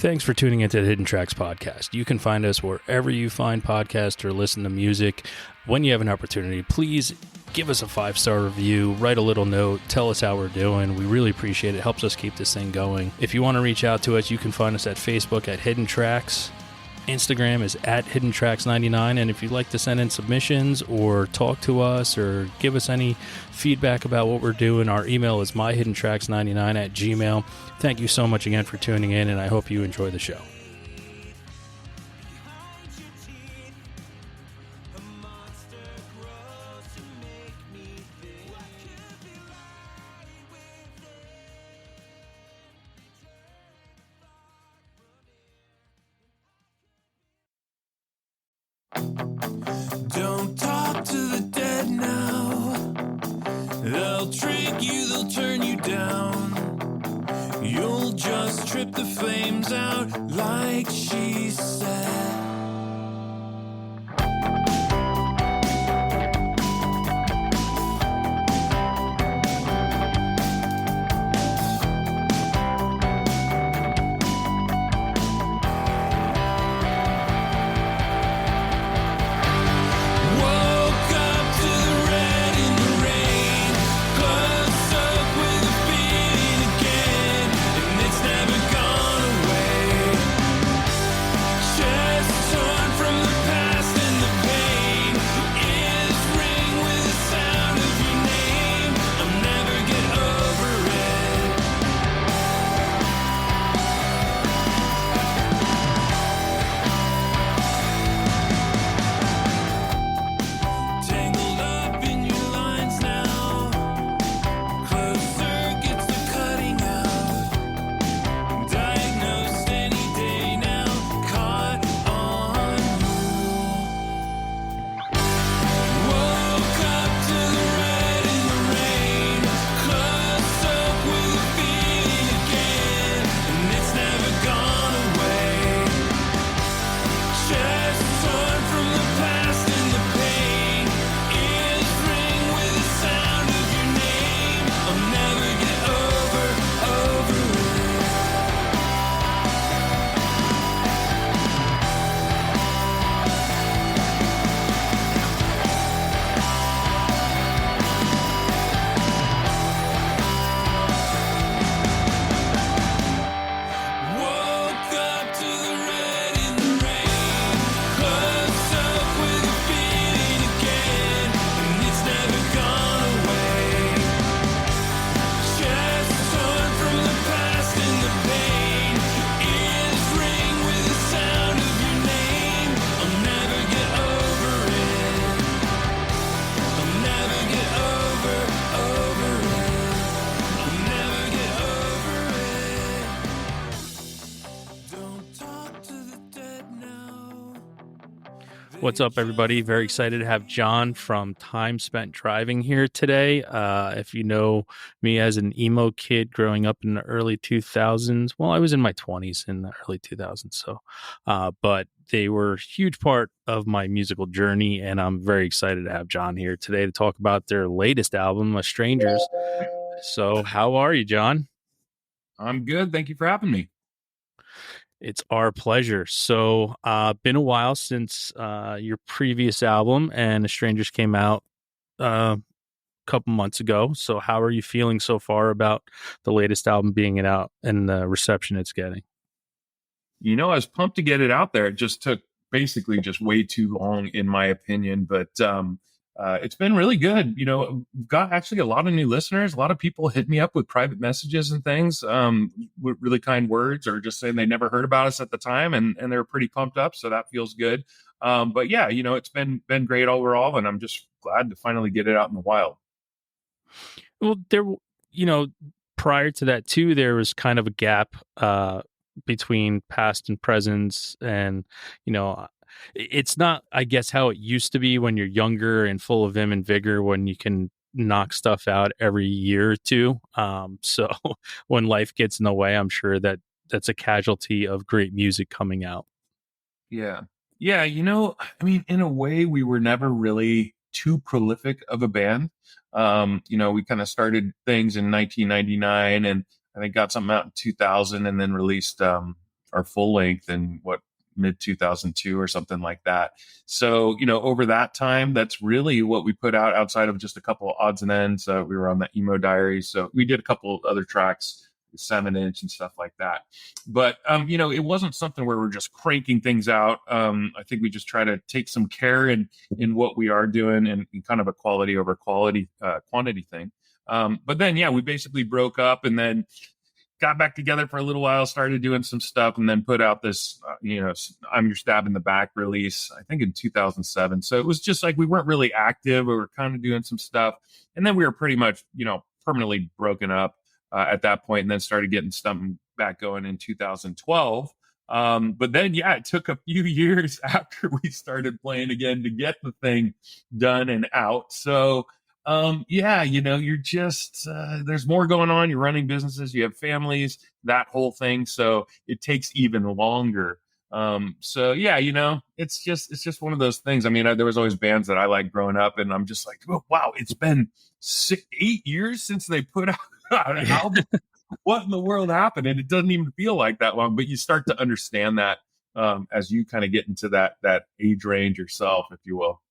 Thanks for tuning into the Hidden Tracks podcast. You can find us wherever you find podcasts or listen to music. When you have an opportunity, please give us a 5-star review, write a little note, tell us how we're doing. We really appreciate it. It helps us keep this thing going. If you want to reach out to us, you can find us at Facebook at Hidden Tracks. Instagram is at HiddenTracks99, and if you'd like to send in submissions or talk to us or give us any feedback about what we're doing, our email is myhiddentracks99@gmail.com. Thank you so much again for tuning in, and I hope you enjoy the show. Don't talk to the dead now. They'll trick you, they'll turn you down. You'll just trip the flames out like she said. What's up, everybody? Very excited to have John from Time Spent Driving here today. If you know me as an emo kid growing up in the early 2000s, well, I was in my 20s in the early 2000s, but they were a huge part of my musical journey, and I'm very excited to have John here today to talk about their latest album, Strangers. So how are you, John? I'm good. Thank you for having me. It's our pleasure. So, been a while since your previous album, and The Strangers came out a couple months ago. So, how are you feeling so far about the latest album being out and the reception it's getting? You know, I was pumped to get it out there. It just took basically just way too long, in my opinion. But it's been really good. You know, we've got actually a lot of new listeners. A lot of people hit me up with private messages and things, with really kind words, or just saying they never heard about us at the time, and they were pretty pumped up. So that feels good. But yeah, you know, it's been great overall, and I'm just glad to finally get it out in the wild. Well, prior to that too, there was kind of a gap between past and presents, and it's not, I guess, how it used to be when you're younger and full of vim and vigor, when you can knock stuff out every year or two. So when life gets in the way, I'm sure that's a casualty of great music coming out. Yeah. You know, I mean, in a way, we were never really too prolific of a band. We kind of started things in 1999, and I think got something out in 2000, and then released our full length in mid 2002 or something like that. So, over that time, that's really what we put out outside of just a couple of odds and ends. We were on the Emo Diaries. So we did a couple of other tracks, 7-inch and stuff like that. But, it wasn't something where we're just cranking things out. I think we just try to take some care in what we are doing and kind of a quality over quantity thing. But then, we basically broke up and then got back together for a little while, started doing some stuff, and then put out this, I'm Your Stab in the Back release, I think in 2007. So it was just like we weren't really active. We were kind of doing some stuff. And then we were pretty much, permanently broken up at that point, and then started getting something back going in 2012. But then, it took a few years after we started playing again to get the thing done and out. So, you're just, there's more going on. You're running businesses, you have families, that whole thing. So it takes even longer. It's just one of those things. I mean, there was always bands that I liked growing up, and I'm just like, oh, wow, it's been 8 years since they put out an album. What in the world happened? And it doesn't even feel like that long, but you start to understand that as you kind of get into that age range yourself, if you will.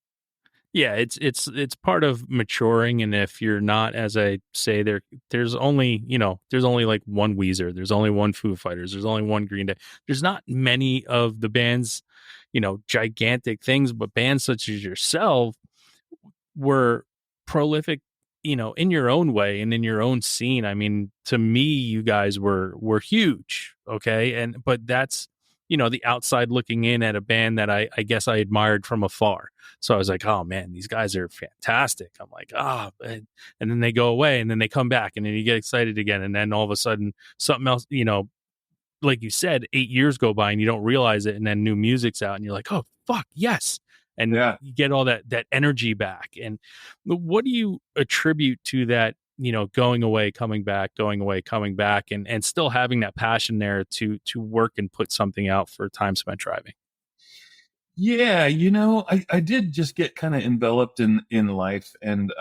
Yeah, it's part of maturing, and if you're not, as I say, there's only like one Weezer, there's only one Foo Fighters, there's only one Green Day. There's not many of the bands, gigantic things, but bands such as yourself were prolific, in your own way and in your own scene. I mean, to me, you guys were huge, okay, but that's the outside looking in at a band that I guess I admired from afar. So I was like, oh man, these guys are fantastic. I'm like, and then they go away and then they come back and then you get excited again. And then all of a sudden something else, like you said, 8 years go by and you don't realize it. And then new music's out and you're like, oh, fuck, yes. And you get all that energy back. And what do you attribute to that, going away, coming back, going away, coming back, and still having that passion there to work and put something out for time spent driving? Yeah, I did just get kind of enveloped in life, and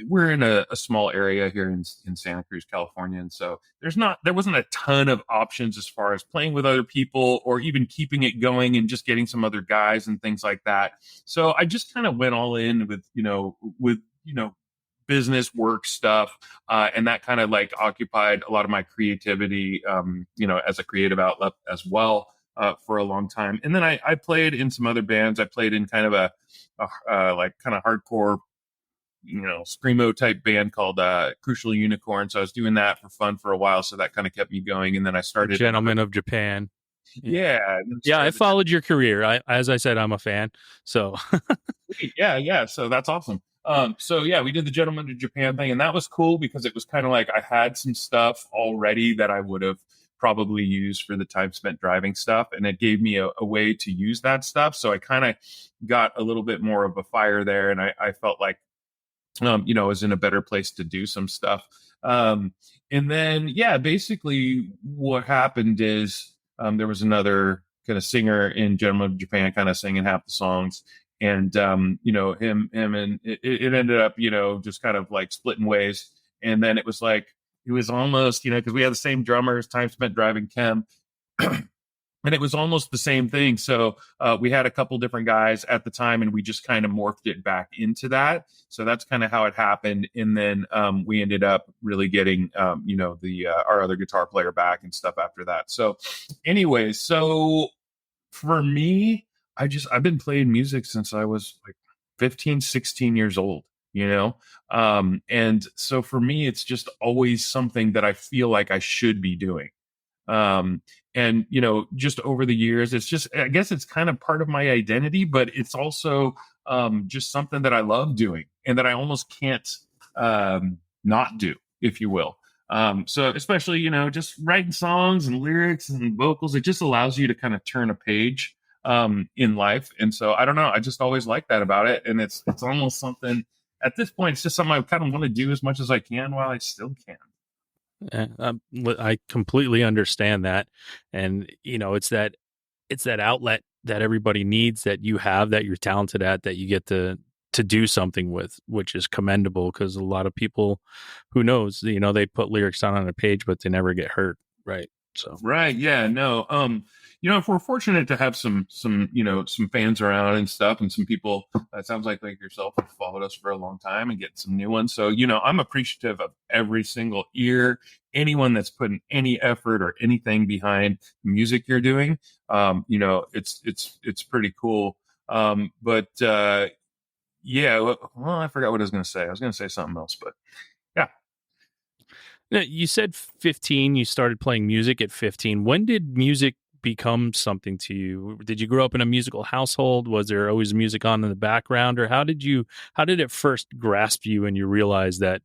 we're in a small area here in Santa Cruz, California, and so there wasn't a ton of options as far as playing with other people or even keeping it going and just getting some other guys and things like that. So I just kind of went all in with business work stuff, and that kind of like occupied a lot of my creativity, as a creative outlet as well. For a long time. And then I played in some other bands. I played in kind of a like kind of hardcore, screamo type band called Crucial Unicorn. So I was doing that for fun for a while. So that kind of kept me going. And then I started Gentlemen of Japan. Yeah. I followed your career. As I said, I'm a fan. So yeah. So that's awesome. We did the Gentlemen of Japan thing, and that was cool because it was kind of like I had some stuff already that I would have probably used for the time spent driving stuff, and it gave me a way to use that stuff. So I kind of got a little bit more of a fire there, and I felt like I was in a better place to do some stuff. And then basically what happened is there was another kind of singer in Gentlemen of Japan kind of singing half the songs, and him and it ended up just kind of like splitting ways. And then it was almost, because we had the same drummers, time spent driving, Kem, and it was almost the same thing. So we had a couple different guys at the time, and we just kind of morphed it back into that. So that's kind of how it happened. And then we ended up really getting, our other guitar player back and stuff after that. So anyways, so for me, I've been playing music since I was like 15, 16 years old. And so for me, it's just always something that I feel like I should be doing. And just over the years, I guess it's kind of part of my identity, but it's also just something that I love doing and that I almost can't not do, if you will. So especially, just writing songs and lyrics and vocals, it just allows you to kind of turn a page in life. And so I don't know, I just always like that about it. And it's almost something. At this point, it's just something I kind of want to do as much as I can while I still can. I completely understand that. And, it's that outlet that everybody needs, that you have, that you're talented at, that you get to do something with, which is commendable, because a lot of people, who knows, they put lyrics down on a page, but they never get heard. Right. So Right. Yeah. No. If we're fortunate to have some fans around and stuff, and some people, it sounds like yourself, have followed us for a long time and get some new ones. So, I'm appreciative of every single ear, anyone that's putting any effort or anything behind music you're doing. It's pretty cool. But yeah, well, I forgot what I was going to say. I was going to say something else, but yeah. now, you said 15, you started playing music at 15. When did music become something to you? Did you grow up in a musical household? Was there always music on in the background, or how did it first grasp you and you realize that,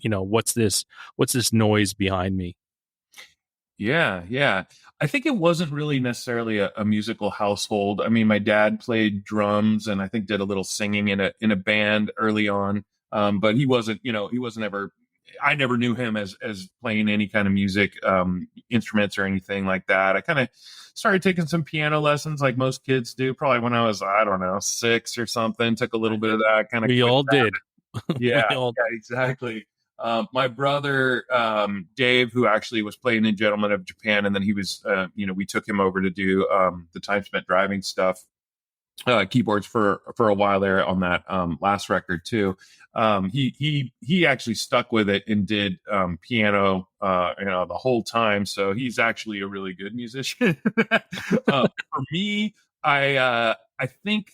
what's this noise behind me? Yeah, yeah. I think it wasn't really necessarily a musical household. I mean, my dad played drums and I think did a little singing in a band early on. But he wasn't ever. I never knew him as playing any kind of music, instruments or anything like that. I kind of started taking some piano lessons, like most kids do, probably when I was, I don't know, 6 or something. Took a little bit of that, kind of. We all did. Yeah, We all yeah, exactly. My brother, Dave, who actually was playing in Gentlemen of Japan, and then he was, we took him over to do the time spent driving stuff, keyboards for a while there on that last record too. He actually stuck with it and did piano, the whole time. So he's actually a really good musician. For me, I think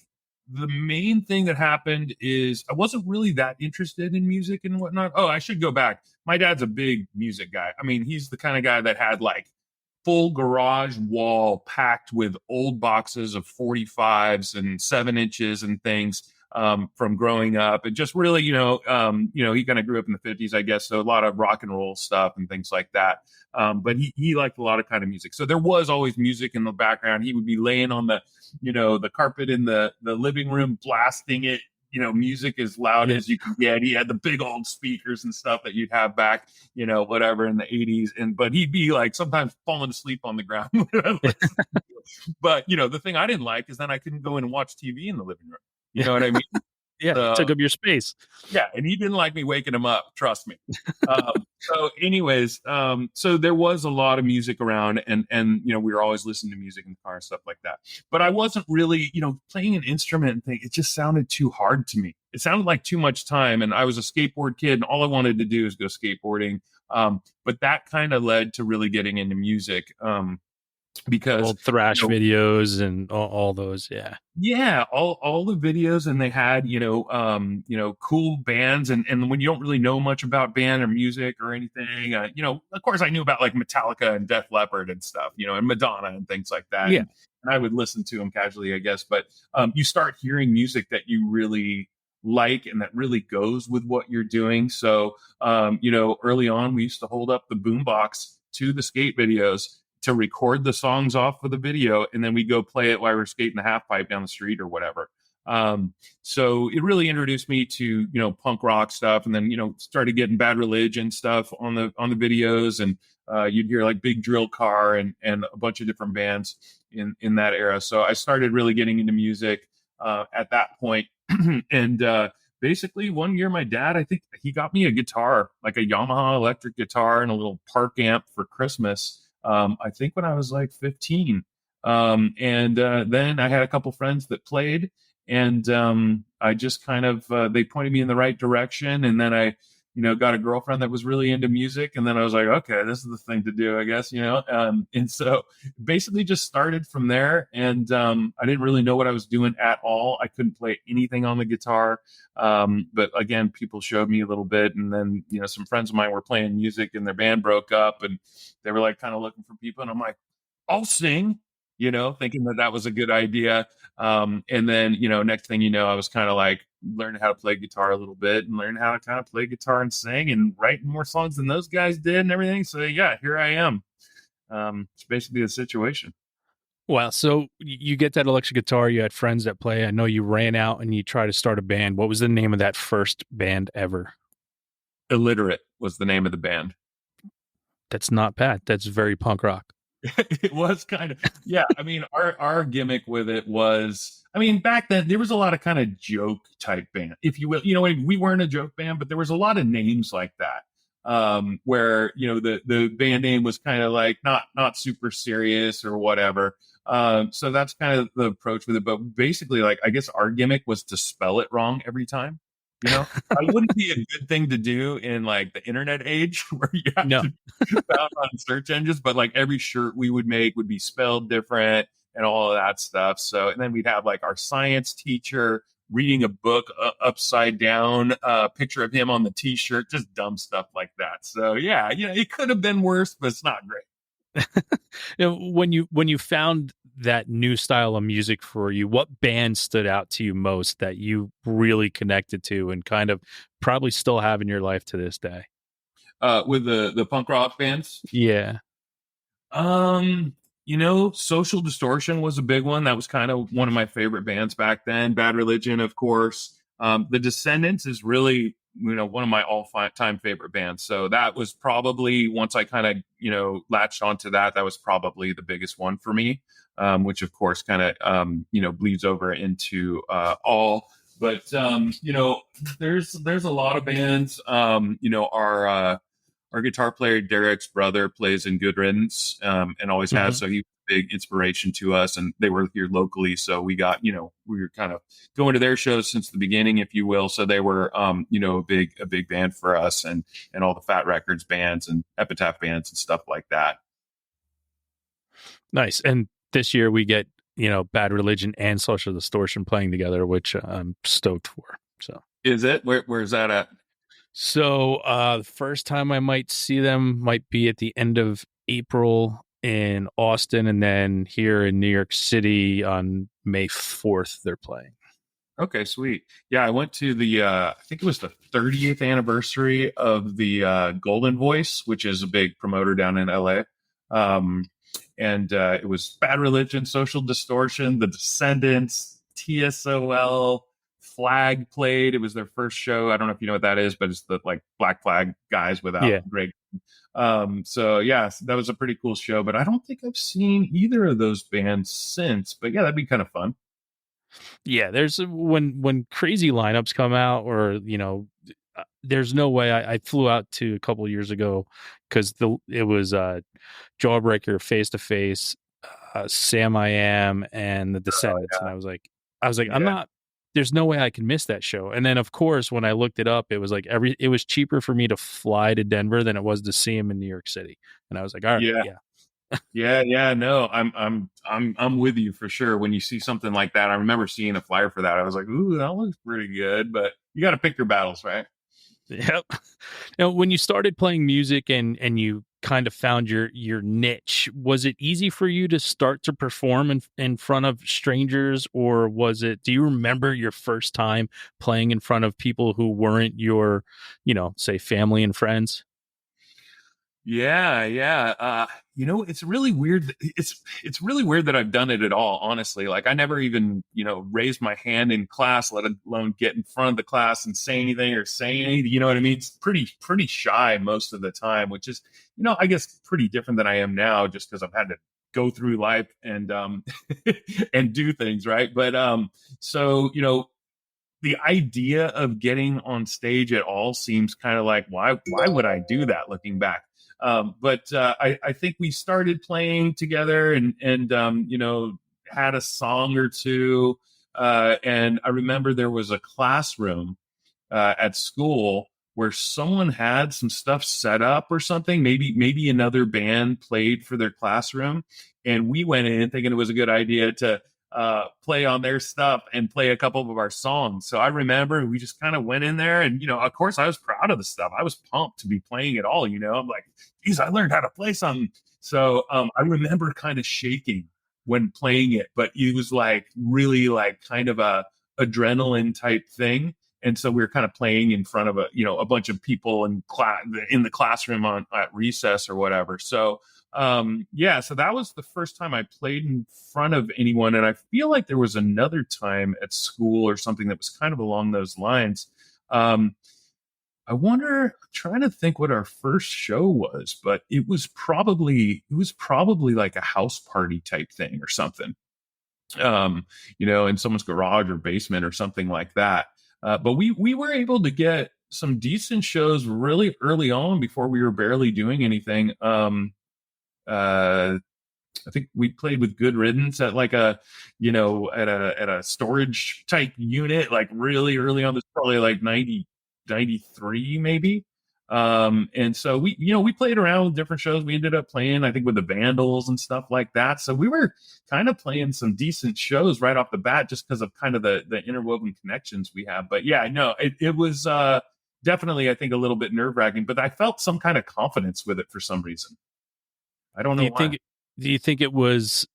the main thing that happened is I wasn't really that interested in music and whatnot. Oh, I should go back. My dad's a big music guy. I mean, he's the kind of guy that had like full garage wall packed with old boxes of 45s and 7 inches and things, from growing up. And just really, he kind of grew up in the 50s, I guess. So a lot of rock and roll stuff and things like that. But he liked a lot of kind of music. So there was always music in the background. He would be laying on the carpet in the living room, blasting it, music as loud as you can get. He had the big old speakers and stuff that you'd have back, whatever in the 80s. But he'd be like sometimes falling asleep on the ground. But, the thing I didn't like is then I couldn't go in and watch TV in the living room. You know what I mean? Yeah, it took up your space. Yeah, and he didn't like me waking him up. Trust me. So, anyways, so there was a lot of music around, and we were always listening to music in the car and stuff like that. But I wasn't really, playing an instrument and thing. It just sounded too hard to me. It sounded like too much time, and I was a skateboard kid, and all I wanted to do is go skateboarding. But that kind of led to really getting into music. Because old thrash videos and all those, yeah, all the videos, and they had cool bands, and when you don't really know much about band or music or anything, of course I knew about like Metallica and Def Leppard and stuff, and Madonna and things like that. Yeah. And I would listen to them casually, I guess. But you start hearing music that you really like and that really goes with what you're doing. So early on, we used to hold up the boombox to the skate videos to record the songs off of the video, and then we go play it while we're skating the half pipe down the street or whatever. So it really introduced me to punk rock stuff, and then started getting Bad Religion stuff on the videos, and you'd hear like Big Drill Car and a bunch of different bands in that era. So I started really getting into music at that point. And basically one year my dad, I think he got me a guitar, like a Yamaha electric guitar and a little park amp for Christmas. I think when I was like 15. And then I had a couple friends that played, and I just kind of, they pointed me in the right direction. And then I, got a girlfriend that was really into music. And then I was like, okay, this is the thing to do, I guess, and so basically just started from there. And I didn't really know what I was doing at all. I couldn't play anything on the guitar. But again, people showed me a little bit. And then, some friends of mine were playing music and their band broke up, and they were like kind of looking for people. And I'm like, I'll sing, thinking that was a good idea. And then, next thing you know, I was kind of like learning how to play guitar a little bit and learning how to kind of play guitar and sing and write more songs than those guys did and everything. So yeah, here I am. It's basically the situation. Wow. So you get that electric guitar, you had friends that play. I know you ran out and you tried to start a band. What was the name of that first band ever? Illiterate was the name of the band. That's not bad. That's very punk rock. It was kind of, yeah. I mean, our gimmick with it was, I mean, back then there was a lot of kind of joke type band, if you will. We weren't a joke band, but there was a lot of names like that. where the band name was kind of like not super serious or whatever. So that's kind of the approach with it. But basically, like, I guess our gimmick was to spell it wrong every time. I wouldn't be a good thing to do in like the internet age where you have No. to found on search engines, but like every shirt we would make would be spelled different and all of that stuff. So, and then we'd have like our science teacher reading a book upside down, picture of him on the t-shirt, just dumb stuff like that. So yeah, it could have been worse, but it's not great. When you found that new style of music for you, what band stood out to you most that you really connected to and kind of probably still have in your life to this day? With the punk rock bands? Yeah. Social Distortion was a big one. That was kind of one of my favorite bands back then. Bad Religion, of course. The Descendants is really, one of my all-time favorite bands. So that was probably, once I kind of, latched onto that, that was probably the biggest one for me, which of course kind of, bleeds over into all. But, there's a lot of bands, our guitar player Derek's brother plays in Good Riddance, and always has. So he was a big inspiration to us, and they were here locally. So we got, we were kind of going to their shows since the beginning, if you will. So they were, a big band for us, and all the Fat Records bands and Epitaph bands and stuff like that. Nice. And this year we get, Bad Religion and Social Distortion playing together, which I'm stoked for. So is it? Where's that at? So the first time I might see them might be at the end of April in Austin, and then here in New York City on May 4th they're playing. Okay, sweet. Yeah, I went to the I think it was the 30th anniversary of the Golden Voice, which is a big promoter down in LA. And it was Bad Religion, Social Distortion, The Descendants, TSOL, Flag played. It was their first show. I don't know if you know what that is, but it's the like Black Flag guys without Greg. So yeah, that was a pretty cool show, but I don't think I've seen either of those bands since. But yeah, that'd be kind of fun. Yeah, there's when crazy lineups come out, or there's no way. I flew out to a couple years ago because it was Jawbreaker, Face to Face, Sam I Am, and The Descendants, and I was like, I'm not. There's no way I can miss that show. And then of course, when I looked it up, it was like it was cheaper for me to fly to Denver than it was to see him in New York City. And I was like, all right, yeah. No, I'm with you for sure. When you see something like that, I remember seeing a flyer for that. I was like, ooh, that looks pretty good. But you got to pick your battles, right? Yep. Now, when you started playing music and you kind of found your niche, was it easy for you to start to perform in front of strangers, or do you remember your first time playing in front of people who weren't your, say family and friends? Yeah. It's really weird. It's really weird that I've done it at all, honestly. Like I never even, raised my hand in class, let alone get in front of the class and say anything or say anything. You know what I mean? It's pretty shy most of the time, which is, I guess pretty different than I am now, just because I've had to go through life and and do things, right. But so, the idea of getting on stage at all seems kind of like, why would I do that looking back? But I think we started playing together and had a song or two. And I remember there was a classroom at school where someone had some stuff set up or something. Maybe another band played for their classroom. And we went in thinking it was a good idea to play on their stuff and play a couple of our songs. So I remember we just kind of went in there and, of course I was proud of the stuff. I was pumped to be playing it all, I'm like, geez, I learned how to play something. So I remember kind of shaking when playing it, but it was like really like kind of a adrenaline type thing. And so we were kind of playing in front of a bunch of people in the classroom at recess or whatever. So so that was the first time I played in front of anyone. And I feel like there was another time at school or something that was kind of along those lines. I wonder, I'm trying to think what our first show was, but it was probably like a house party type thing or something, in someone's garage or basement or something like that. But we were able to get some decent shows really early on before we were barely doing anything. Uh, I think we played with Good Riddance at like a, at a storage type unit, like really early on. This probably like 93 maybe. And so we played around with different shows. We ended up playing, I think, with the Vandals and stuff like that. So we were kind of playing some decent shows right off the bat, just because of kind of the interwoven connections we have. But yeah, no, it was definitely, I think, a little bit nerve wracking, but I felt some kind of confidence with it for some reason. I don't Do know you why. think do you think it was,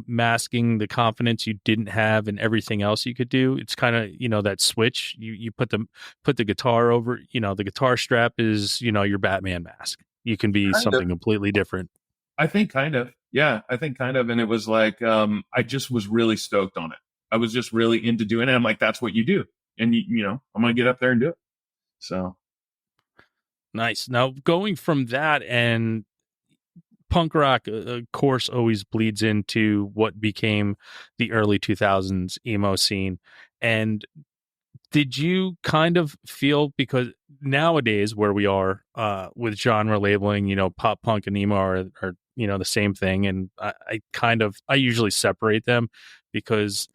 masking the confidence you didn't have in everything else you could do? It's kind of, that switch. You put the guitar over, the guitar strap is, your Batman mask. You can be Kind of. something completely different. I think kind of. Yeah, I think kind of. And it was like, I just was really stoked on it. I was just really into doing it. I'm like, that's what you do. And I'm gonna get up there and do it. So Nice. Now, going from that, and punk rock, of course, always bleeds into what became the early 2000s emo scene. And did you kind of feel, because nowadays where we are with genre labeling, pop punk and emo are the same thing, and I usually separate them because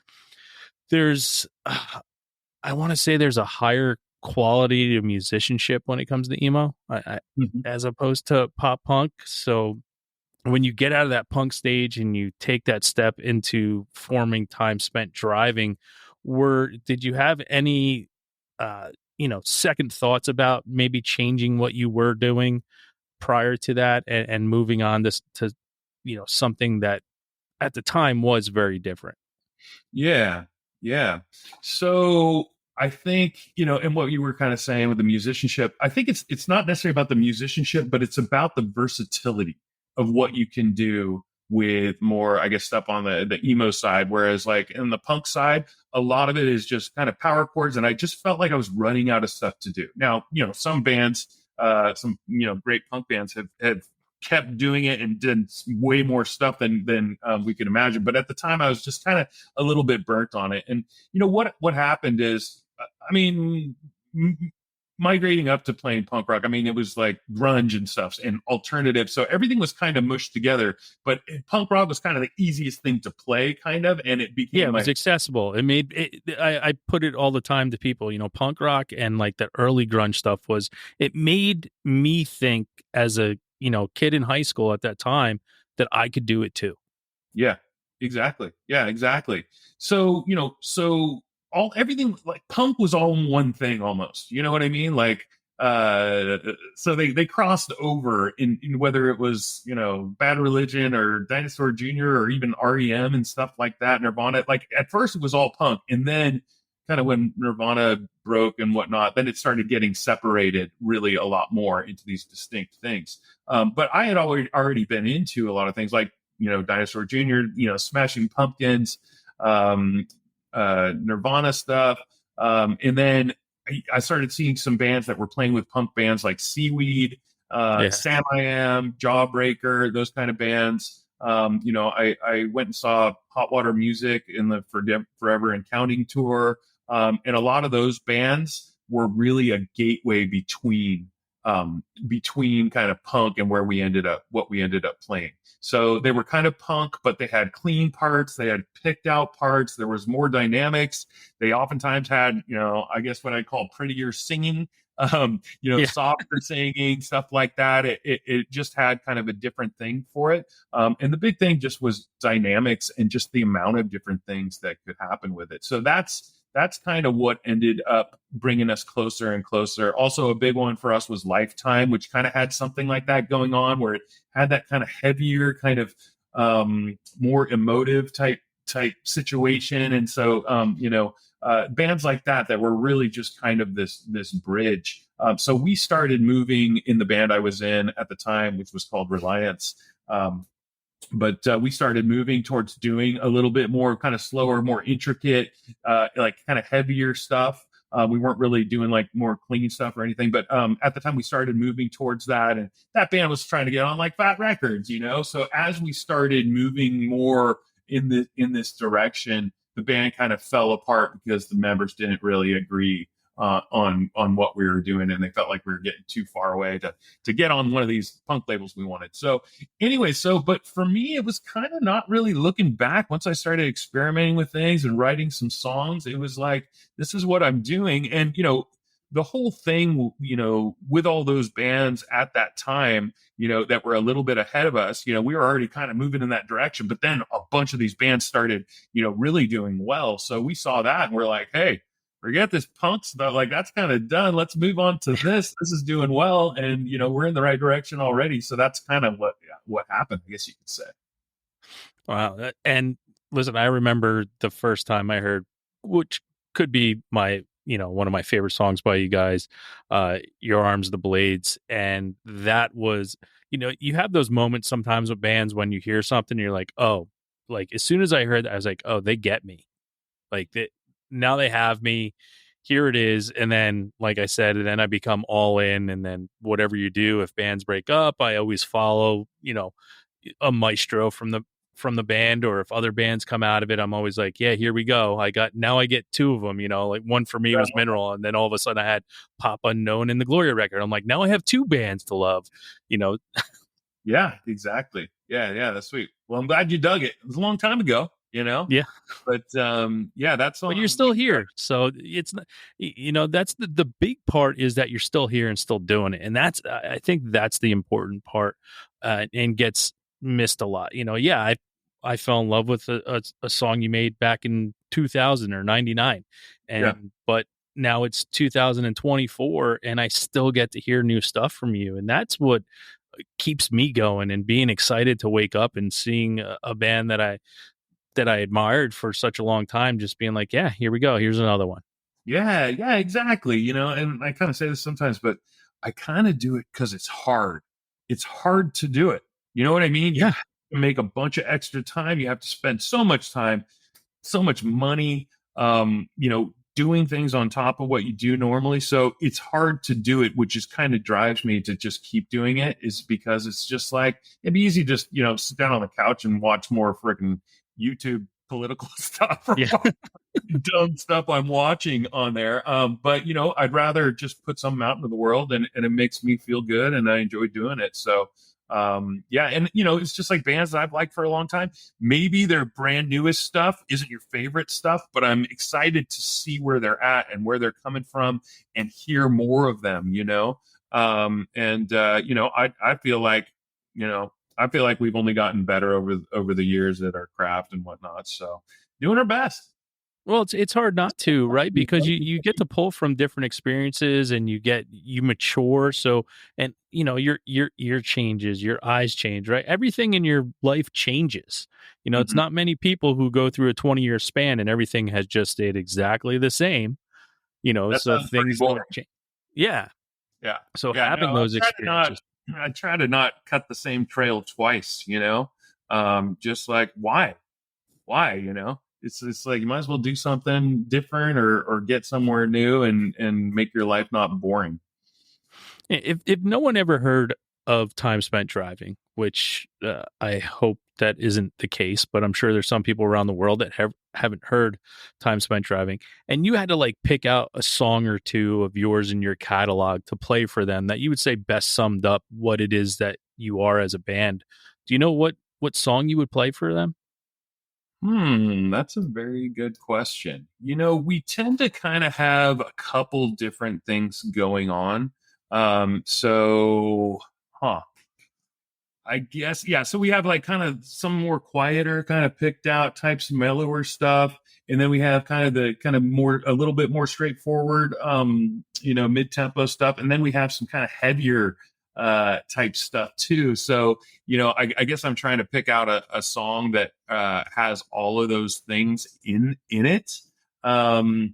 there's I want to say there's a higher quality to musicianship when it comes to emo, mhm. as opposed to pop punk. So when you get out of that punk stage and you take that step into forming Time Spent Driving, did you have any second thoughts about maybe changing what you were doing prior to that, and moving on to something that at the time was very different? Yeah, yeah. So I think, and what you were kind of saying with the musicianship, I think it's not necessarily about the musicianship, but it's about the versatility of what you can do with more, I guess, stuff on the emo side. Whereas like in the punk side, a lot of it is just kind of power chords, and I just felt like I was running out of stuff to do. Now, some bands, some great punk bands have kept doing it and did way more stuff than we could imagine. But at the time, I was just kind of a little bit burnt on it. And what happened is, I mean, migrating up to playing punk rock, I mean, it was like grunge and stuff and alternative, so everything was kind of mushed together. But punk rock was kind of the easiest thing to play, kind of, and it became Yeah, it was accessible. It made it, I put it all the time to people, punk rock and like the early grunge stuff it made me think as a, kid in high school at that time that I could do it too. Yeah, exactly. Yeah, exactly. So, so everything, like punk was all one thing almost. You know what I mean? Like so they crossed over in whether it was, Bad Religion or Dinosaur Jr. or even REM and stuff like that, Nirvana. Like at first it was all punk, and then kind of when Nirvana broke and whatnot, then it started getting separated really a lot more into these distinct things. But I had already been into a lot of things like, Dinosaur Jr., Smashing Pumpkins, Nirvana stuff. And then I started seeing some bands that were playing with punk bands like Seaweed, Yeah. Sam I Am, Jawbreaker, those kind of bands. I went and saw Hot Water Music in the Forever and Counting tour. And a lot of those bands were really a gateway between kind of punk and what we ended up playing. So they were kind of punk, but they had clean parts, they had picked out parts, there was more dynamics. They oftentimes had, I guess what I call prettier singing, Yeah. softer singing, stuff like that. It just had kind of a different thing for it. And the big thing just was dynamics and just the amount of different things that could happen with it. So that's kind of what ended up bringing us closer and closer. Also, a big one for us was Lifetime, which kind of had something like that going on, where it had that kind of heavier, kind of more emotive type situation. And so, bands like that were really just kind of this bridge. So we started moving in the band I was in at the time, which was called Reliance. But we started moving towards doing a little bit more kind of slower, more intricate, like kind of heavier stuff. We weren't really doing like more clean stuff or anything, but at the time we started moving towards that, and that band was trying to get on like Fat Records, So as we started moving more in this direction, the band kind of fell apart because the members didn't really agree on what we were doing, and they felt like we were getting too far away to get on one of these punk labels we wanted. So anyway, but for me, it was kind of not really looking back. Once I started experimenting with things and writing some songs, it was like, this is what I'm doing. And the whole thing, with all those bands at that time, that were a little bit ahead of us, we were already kind of moving in that direction. But then a bunch of these bands started, really doing well. So we saw that and we're like, hey, forget this punk stuff. Like, that's kind of done. Let's move on to this. This is doing well. And, we're in the right direction already. So that's kind of what happened, I guess you could say. Wow. And listen, I remember the first time I heard, which could be my, one of my favorite songs by you guys, Your Arms, the Blades. And that was, you have those moments sometimes with bands when you hear something, you're like, oh, like as soon as I heard that, I was like, oh, they get me. Like now they have me. Here it is. And then, like I said, and then I become all in. And then whatever you do, if bands break up, I always follow, a maestro from the band, or if other bands come out of it, I'm always like, yeah, here we go. I get two of them, like one for me was Mineral. And then all of a sudden I had Pop Unknown and the Gloria record. I'm like, now I have two bands to love, Yeah, exactly. Yeah. That's sweet. Well, I'm glad you dug it. It was a long time ago, Yeah. but that's all. But you're still here. So it's not, that's the big part, is that you're still here and still doing it. And I think that's the important part, and gets missed a lot. I fell in love with a song you made back in 2000 or 99. But now it's 2024 and I still get to hear new stuff from you. And that's what keeps me going and being excited to wake up and seeing a band that I admired for such a long time, just being like, yeah, here we go. Here's another one. Yeah, exactly. And I kind of say this sometimes, but I kind of do it because it's hard. It's hard to do it. You know what I mean? Yeah. You make a bunch of extra time. You have to spend so much time, so much money, doing things on top of what you do normally. So it's hard to do it, which is kind of drives me to just keep doing it, is because it's just like, it'd be easy to just, sit down on the couch and watch more freaking YouTube political stuff or dumb stuff I'm watching on there. But I'd rather just put something out into the world, and it makes me feel good and I enjoy doing it. So and it's just like bands that I've liked for a long time. Maybe their brand newest stuff isn't your favorite stuff, but I'm excited to see where they're at and where they're coming from and hear more of them, I feel like we've only gotten better over the years at our craft and whatnot. So doing our best. Well, it's hard not to, right? Because you get to pull from different experiences and you mature. So, and your ear changes, your eyes change, right? Everything in your life changes. It's not many people who go through a 20-year span and everything has just stayed exactly the same. So things don't change. Yeah. Yeah. So having those experiences. I try to not cut the same trail twice, just like why, it's like, you might as well do something different or get somewhere new and make your life not boring. If no one ever heard of Time Spent Driving, which I hope that isn't the case, but I'm sure there's some people around the world that haven't heard Time Spent Driving, and you had to like pick out a song or two of yours in your catalog to play for them that you would say best summed up what it is that you are as a band. Do you know what song you would play for them? That's a very good question. We tend to kind of have a couple different things going on. I guess, yeah. So we have like kind of some more quieter, kind of picked out types of mellower stuff. And then we have kind of more, a little bit more straightforward, mid-tempo stuff. And then we have some kind of heavier type stuff too. So, I guess I'm trying to pick out a song that has all of those things in it. I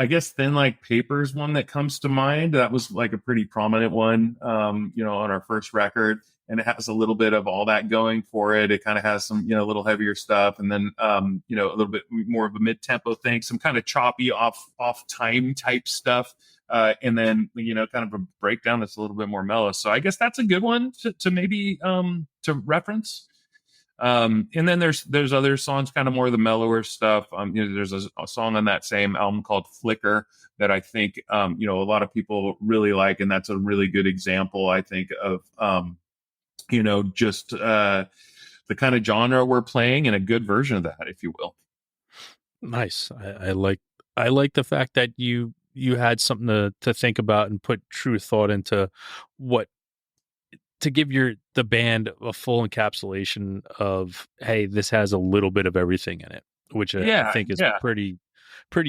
guess Thin Like Paper is one that comes to mind. That was like a pretty prominent one, on our first record. And it has a little bit of all that going for it. It kind of has some, a little heavier stuff. And then, a little bit more of a mid-tempo thing, some kind of choppy off time type stuff. And then, kind of a breakdown that's a little bit more mellow. So I guess that's a good one to maybe to reference. And then there's other songs, kind of more of the mellower stuff. There's a song on that same album called Flicker that I think a lot of people really like, and that's a really good example, I think, of just the kind of genre we're playing and a good version of that, if you will. Nice. I like the fact that you had something to think about and put true thought into what to give the band a full encapsulation of, hey, this has a little bit of everything in it, which I think is pretty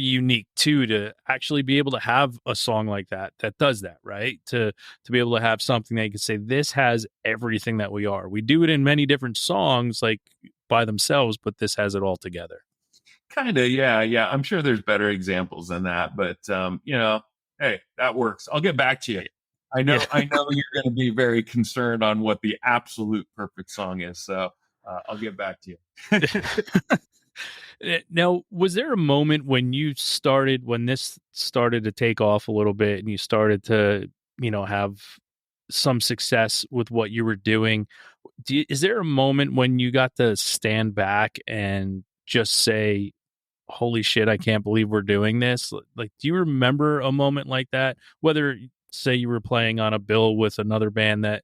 unique too, to actually be able to have a song like that does that, right? To be able to have something that you can say, this has everything that we are. We do it in many different songs, like by themselves, but this has it all together. Kind of, yeah. I'm sure there's better examples than that, but hey, that works. I'll get back to you. I know you're going to be very concerned on what the absolute perfect song is, so I'll get back to you. Now, was there a moment when this started to take off a little bit and you started to, have some success with what you were doing? Is there a moment when you got to stand back and just say, holy shit, I can't believe we're doing this? Like, do you remember a moment like that? Whether, say, you were playing on a bill with another band that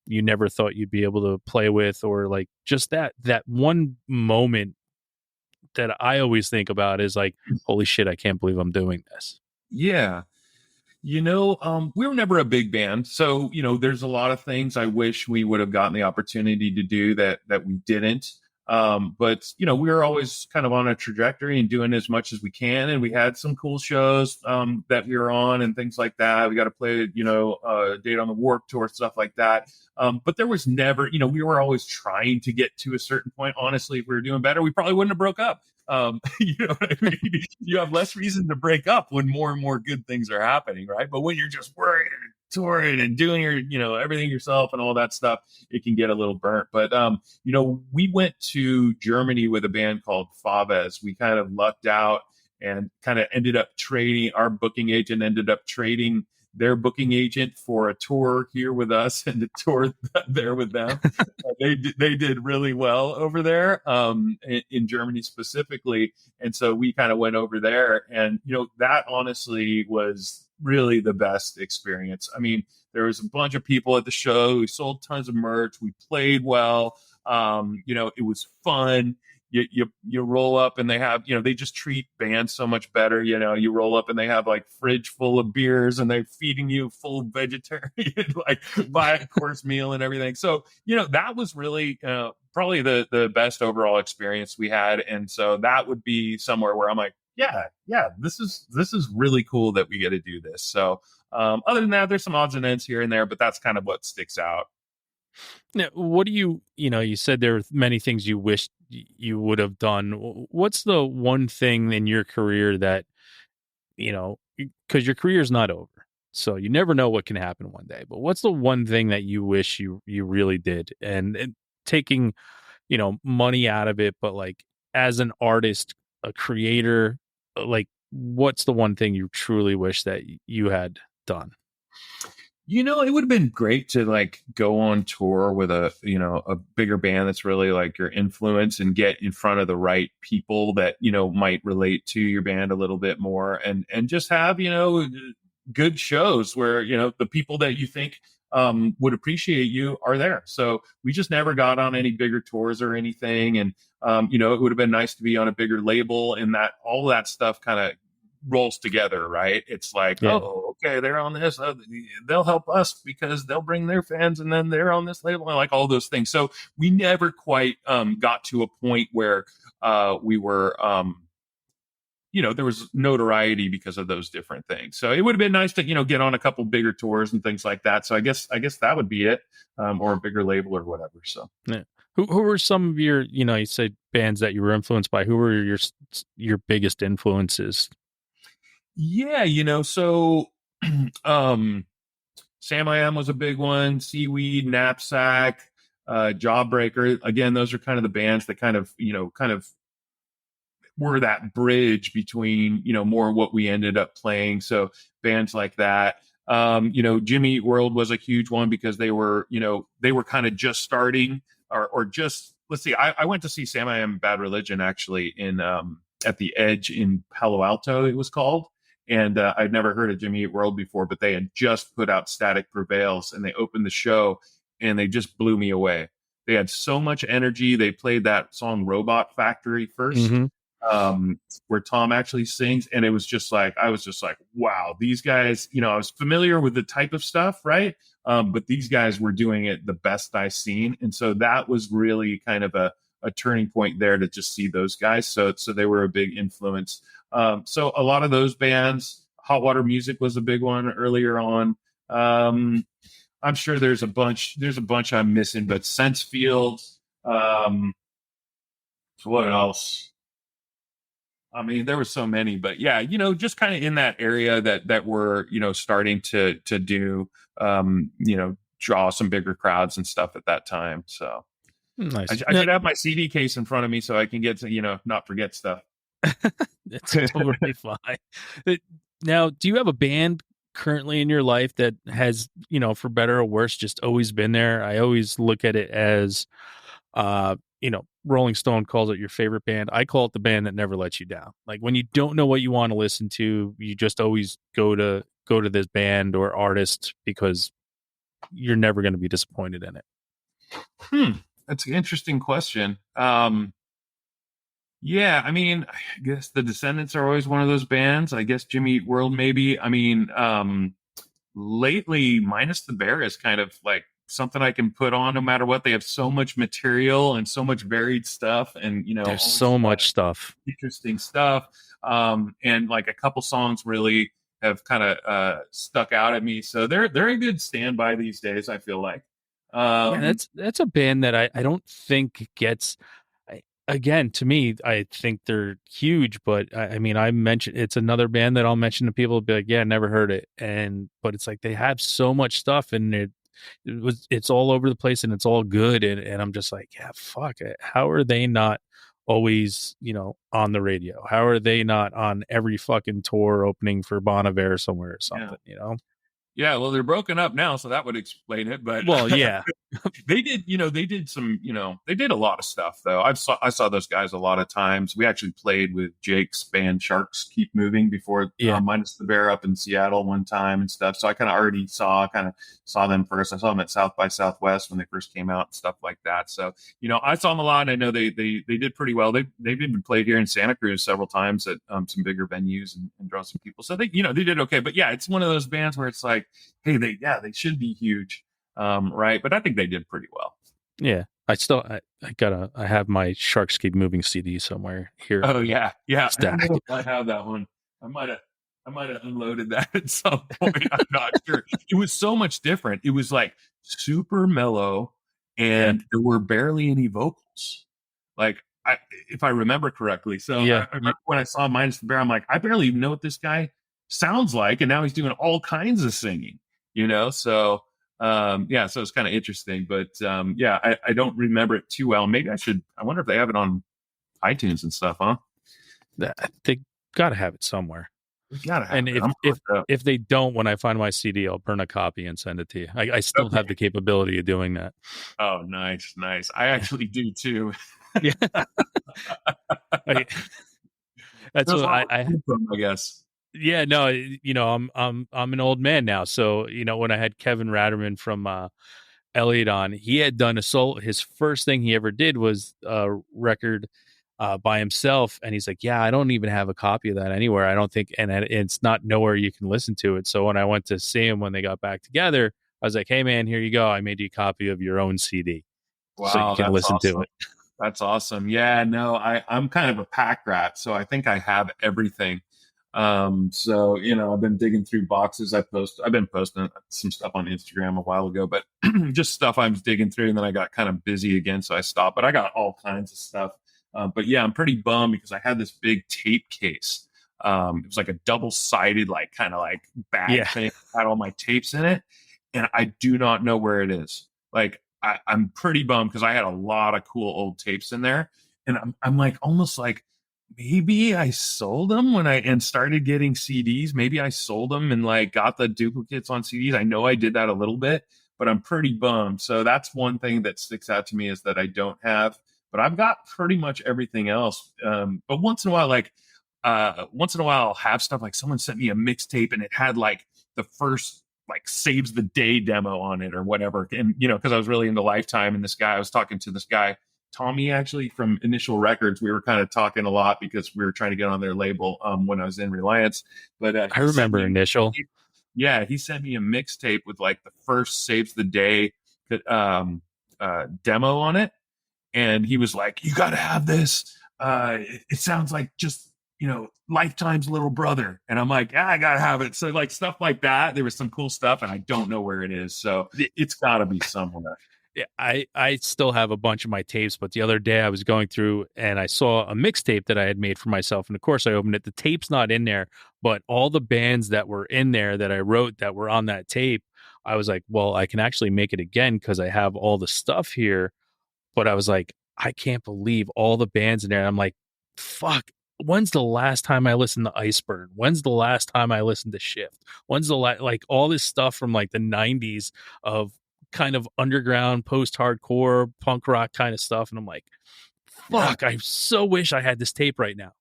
you never thought you'd be able to play with, or like just that one moment that I always think about is like, holy shit, I can't believe I'm doing this. Yeah. We were never a big band. So, there's a lot of things I wish we would have gotten the opportunity to do that we didn't. But we were always kind of on a trajectory and doing as much as we can. And we had some cool shows that we were on and things like that. We got to play, a date on the Warped Tour, stuff like that. But there was never, we were always trying to get to a certain point. Honestly, if we were doing better, we probably wouldn't have broke up. You know what I mean? You have less reason to break up when more and more good things are happening, right? But when you're just worried and touring and doing your, everything yourself and all that stuff, it can get a little burnt. But, we went to Germany with a band called Faves. We kind of lucked out and kind of ended up trading. Our booking agent ended up trading their booking agent for a tour here with us and a tour there with them. They did really well over there, in Germany specifically. And so we kind of went over there, and, that honestly was really the best experience. I mean, there was a bunch of people at the show. We sold tons of merch. We played well. It was fun. You roll up and they have, they just treat bands so much better. You roll up and they have like fridge full of beers and they're feeding you full vegetarian, like buy a course meal and everything. So, that was really probably the best overall experience we had. And so that would be somewhere where I'm like, yeah, this is really cool that we get to do this. So other than that, there's some odds and ends here and there, but that's kind of what sticks out. Now, what do you said there are many things you wish you would have done. What's the one thing in your career that, because your career is not over, so you never know what can happen one day, but what's the one thing that you wish you really did? And taking, money out of it, but like as an artist, a creator, like what's the one thing you truly wish that you had done? It would have been great to like go on tour with a bigger band that's really like your influence and get in front of the right people that, might relate to your band a little bit more, and just have, good shows where, the people that you think would appreciate you are there. So we just never got on any bigger tours or anything. And, it would have been nice to be on a bigger label, and that all that stuff kind of rolls together, right? It's like, oh, okay, they're on this, they'll help us because they'll bring their fans, and then they're on this label, and like all those things. So we never quite got to a point where we were there was notoriety because of those different things. So it would have been nice to get on a couple bigger tours and things like that. So I guess that would be it, or a bigger label or whatever. So yeah. Who were some of your, you said bands that you were influenced by? Who were your biggest influences? Yeah, so Sam I Am was a big one, Seaweed, Knapsack, Jawbreaker. Again, those are kind of the bands that kind of were that bridge between, more what we ended up playing. So bands like that. Jimmy Eat World was a huge one because they were kind of just starting or just let's see. I went to see Sam I Am Bad Religion actually in at the Edge in Palo Alto, it was called. And I'd never heard of Jimmy Eat World before, but they had just put out Static Prevails, and they opened the show, and they just blew me away. They had so much energy. They played that song Robot Factory 1st, where Tom actually sings. And it was just like, I was just like, wow, these guys, I was familiar with the type of stuff, right? But these guys were doing it the best I've seen. And so that was really kind of a turning point there to just see those guys. So they were a big influence. So a lot of those bands, Hot Water Music was a big one earlier on. I'm sure there's a bunch I'm missing, but Sensefield, what else? I mean, there were so many, but yeah, just kind of in that area that we're, starting to do, draw some bigger crowds and stuff at that time. So nice. I should have my CD case in front of me so I can get to, not forget stuff. It's totally fine. Now, do you have a band currently in your life that has, for better or worse, just always been there? I always look at it as, Rolling Stone calls it your favorite band. I call it the band that never lets you down. Like when you don't know what you want to listen to, you just always go to this band or artist because you're never going to be disappointed in it. That's an interesting question. Yeah, I mean, I guess the Descendants are always one of those bands. I guess Jimmy Eat World, maybe. I mean, lately, Minus the Bear is kind of like something I can put on no matter what. They have so much material and so much varied stuff, and there's so much stuff, interesting stuff. And like a couple songs really have kind of stuck out at me. So they're a good standby these days, I feel like. That's a band that I don't think gets. Again, to me, I think they're huge, but I mean, it's another band that I'll mention to people, be like, yeah, never heard it. But it's like, they have so much stuff and it's all over the place and it's all good. And I'm just like, yeah, fuck it. How are they not always, on the radio? How are they not on every fucking tour opening for Bon Iver somewhere or something, Yeah, well, they're broken up now, so that would explain it. But well, yeah, they did a lot of stuff though. I saw those guys a lot of times. We actually played with Jake's band Sharks Keep Moving before Minus the Bear up in Seattle one time and stuff. So I kind of already saw them first. I saw them at South by Southwest when they first came out and stuff like that. So I saw them a lot, and I know they did pretty well. They've even played here in Santa Cruz several times at some bigger venues and draw some people. So they did okay. But yeah, it's one of those bands where it's like, hey, they should be huge, right? But I think they did pretty well. Yeah, I have my Sharks Keep Moving CD somewhere here. Oh yeah. I have that one. I might have unloaded that at some point. I'm not sure. It was so much different. It was like super mellow, and there were barely any vocals. Like if I remember correctly. So I remember when I saw Minus the Bear, I'm like, I barely even know what this guy sounds like, and now he's doing all kinds of singing, so so it's kind of interesting. But I don't remember it too well. Maybe I wonder if they have it on iTunes and stuff, huh? They gotta have it somewhere. Gotta have it. If they don't, when I find my CD, I'll burn a copy and send it to you. I still have the capability of doing that. Oh, nice. I actually do too. Yeah. That's what I guess. Yeah, no, I'm an old man now. So, when I had Kevin Ratterman from Elliot on, he had done his first thing he ever did was a record by himself. And he's like, yeah, I don't even have a copy of that anywhere. I don't think, and it's not nowhere you can listen to it. So when I went to see him when they got back together, I was like, hey man, here you go. I made you a copy of your own CD. Wow, so you can listen to it. That's awesome. Yeah, no, I'm kind of a pack rat. So I think I have everything. So, I've been digging through boxes. I've been posting some stuff on Instagram a while ago, but just stuff I was digging through, and then I got kind of busy again. So I stopped, but I got all kinds of stuff. But yeah, I'm pretty bummed because I had this big tape case. It was like a double-sided, kind of bag thing. Had all my tapes in it, and I do not know where it is. I'm pretty bummed because I had a lot of cool old tapes in there, and I'm almost like, maybe I sold them and started getting CDs. Maybe I sold them and got the duplicates on CDs. I know I did that a little bit, but I'm pretty bummed. So that's one thing that sticks out to me is that I don't have but I've got pretty much everything else. But once in a while, I'll have stuff like someone sent me a mixtape and it had like the first like Saves the Day demo on it or whatever. And, because I was really into Lifetime, and I was talking to this guy, Tommy, actually from Initial Records. We were kind of talking a lot because we were trying to get on their label when I was in Reliance. But I remember Initial. Yeah, he sent me a mixtape with like the first Saves the Day demo on it. And he was like, you got to have this. It sounds like just, Lifetime's little brother. And I'm like, yeah, I got to have it. So like stuff like that. There was some cool stuff and I don't know where it is. So it's got to be somewhere. Yeah, I still have a bunch of my tapes, but the other day I was going through and I saw a mixtape that I had made for myself. And of course I opened it. The tape's not in there, but all the bands that were in there that I wrote that were on that tape, I was like, well, I can actually make it again because I have all the stuff here. But I was like, I can't believe all the bands in there. I'm like, fuck. When's the last time I listened to Iceberg? When's the last time I listened to Shift? When's the like all this stuff from like the 90s of kind of underground, post-hardcore, punk rock kind of stuff. And I'm like, fuck, I so wish I had this tape right now.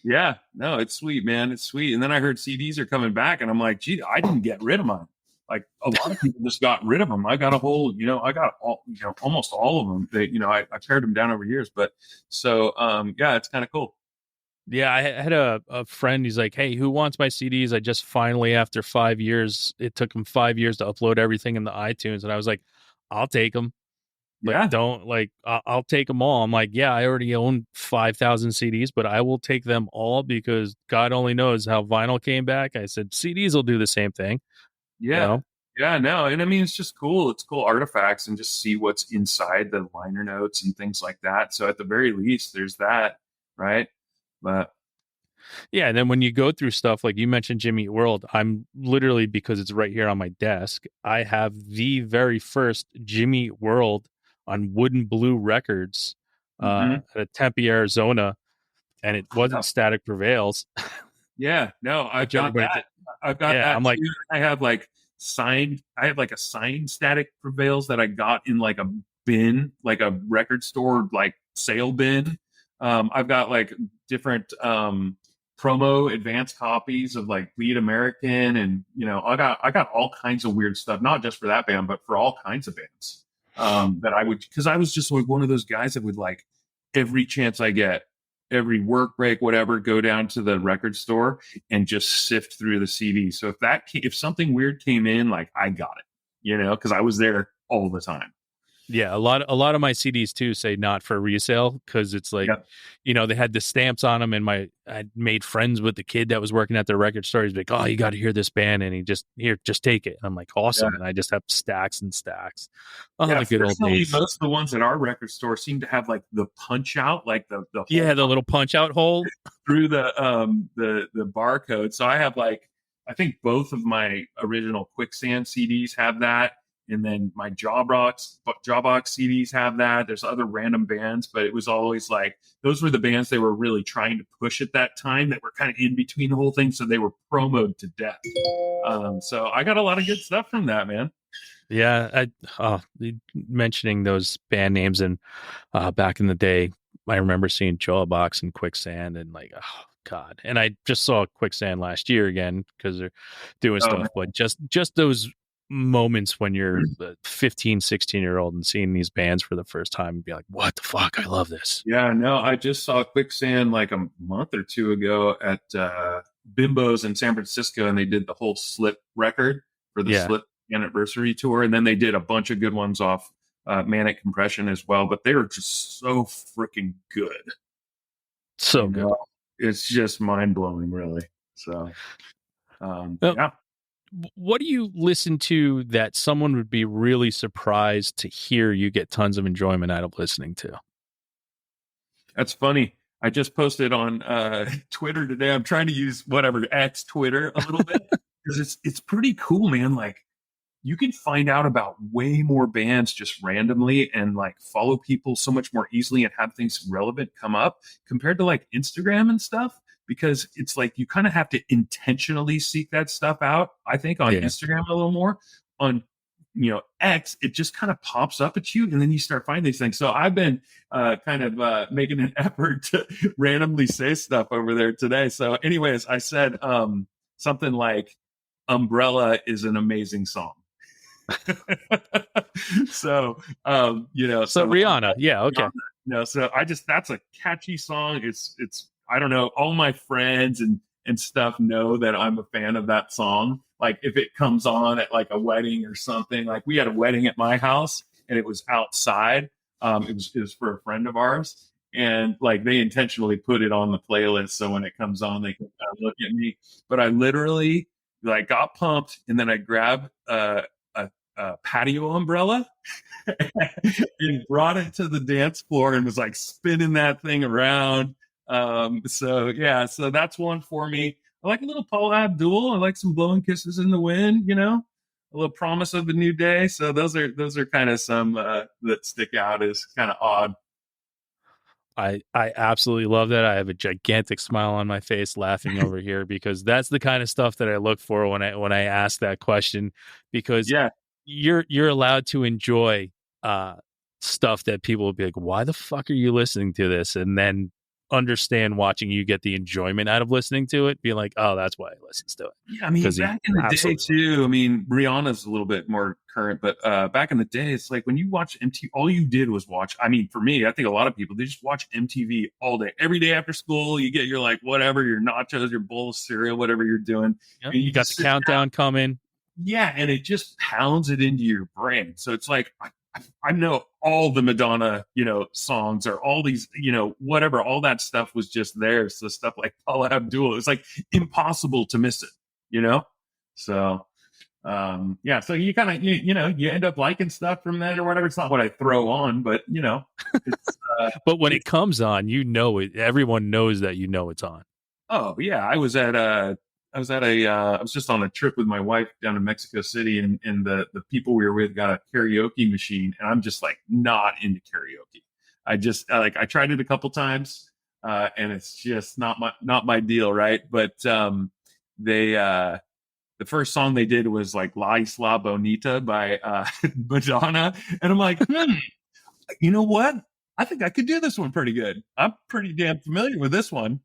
Yeah, no, it's sweet, man. It's sweet. And then I heard CDs are coming back and I'm like, gee, I didn't get rid of mine. Like a lot of people just got rid of them. I got a whole, I got all, almost all of them. They, I pared them down over years. But so, yeah, it's kind of cool. Yeah, I had a friend. He's like, hey, who wants my CDs? I just finally, after 5 years, it took him 5 years to upload everything in the iTunes. And I was like, I'll take them. But don't like, I'll take them all. I'm like, yeah, I already own 5,000 CDs, but I will take them all because God only knows how vinyl came back. I said, CDs will do the same thing. Yeah. Yeah, no. And I mean, it's just cool. It's cool artifacts and just see what's inside the liner notes and things like that. So at the very least, there's that. Right. But yeah, and then when you go through stuff like you mentioned Jimmy Eat World, I'm literally, because it's right here on my desk, I have the very first Jimmy Eat World on Wood and Blue Records at Tempe, Arizona, and it wasn't Static Prevails. Yeah, no, I've got that. I've got that. I'm like, I have like a signed Static Prevails that I got in like a bin, like a record store like sale bin. I've got like different promo advanced copies of like Bleed American, and I got all kinds of weird stuff, not just for that band, but for all kinds of bands. That I would, because I was just like one of those guys that would like every chance I get, every work break, whatever, go down to the record store and just sift through the CD. So if something weird came in, like I got it, because I was there all the time. Yeah, a lot of my CDs too say not for resale because it's like, they had the stamps on them, and I made friends with the kid that was working at the record store. He's like, "Oh, you got to hear this band," and he just take it. And I'm like, awesome, and I just have stacks and stacks. Oh, the good old days. Most of the ones at our record store seem to have like the punch out, like the the little punch out hole through the barcode. So I have like, I think both of my original Quicksand CDs have that. And then my Jawbox CDs have that. There's other random bands, but it was always like, those were the bands they were really trying to push at that time that were kind of in between the whole thing. So they were promoted to death. So I got a lot of good stuff from that, man. Yeah. Mentioning those band names, and back in the day, I remember seeing Jawbox and Quicksand, and like, oh God. And I just saw Quicksand last year again because they're doing stuff, man. But just those moments when you're a 15, 16-year-old and seeing these bands for the first time and be like, what the fuck? I love this. Yeah, no, I just saw Quicksand like a month or two ago at Bimbo's in San Francisco, and they did the whole Slip record for the Slip anniversary tour. And then they did a bunch of good ones off Manic Compression as well, but they were just so freaking good. So good. It's just mind-blowing, really. So, yeah. What do you listen to that someone would be really surprised to hear you get tons of enjoyment out of listening to? That's funny. I just posted on Twitter today. I'm trying to use X Twitter a little bit because it's pretty cool, man. Like, you can find out about way more bands just randomly and like follow people so much more easily and have things relevant come up compared to like Instagram and stuff. Because it's like you kind of have to intentionally seek that stuff out, I think, on Instagram a little more. On X, it just kind of pops up at you, and then you start finding these things. So I've been making an effort to randomly say stuff over there today. So anyways, I said something like Umbrella is an amazing song. So So Rihanna, yeah, okay. So that's a catchy song. It's I don't know, all my friends and stuff know that I'm a fan of that song. Like if it comes on at like a wedding or something, like we had a wedding at my house and it was outside. It was for a friend of ours, and like they intentionally put it on the playlist so when it comes on they can kind of look at me. But I literally like got pumped, and then I grabbed a patio umbrella and brought it to the dance floor and was like spinning that thing around. So that's one for me. I like a little Paula Abdul. I like some Blowing Kisses in the Wind, a little Promise of a New Day. So those are kind of some that stick out as kind of odd. I absolutely love that. I have a gigantic smile on my face laughing over here, because that's the kind of stuff that I look for when I ask that question, because you're allowed to enjoy stuff that people will be like, why the fuck are you listening to this? And then understand watching you get the enjoyment out of listening to it, being like, oh, that's why I listens to it. Yeah, I mean, back in the day too, I mean, Rihanna's a little bit more current, but back in the day, it's like when you watch MTV, all you did was watch. I mean, for me, I think a lot of people, they just watch MTV all day. Every day after school, you get your like whatever, your nachos, your bowl of cereal, whatever you're doing. Yep. You got the countdown coming. Yeah, and it just pounds it into your brain. So it's like I know all the Madonna, songs, or all these, whatever, all that stuff was just there. So stuff like Paula Abdul, it's like impossible to miss it, So, so you kind of, you end up liking stuff from that or whatever. It's not what I throw on, but it's, but when it comes on, it, everyone knows that it's on. Oh yeah. I was just on a trip with my wife down to Mexico City, and the people we were with got a karaoke machine, and I'm just like not into karaoke. I tried it a couple times, and it's just not my deal. Right. But, the first song they did was like La Isla Bonita by, Madonna. And I'm like, you know what? I think I could do this one pretty good. I'm pretty damn familiar with this one,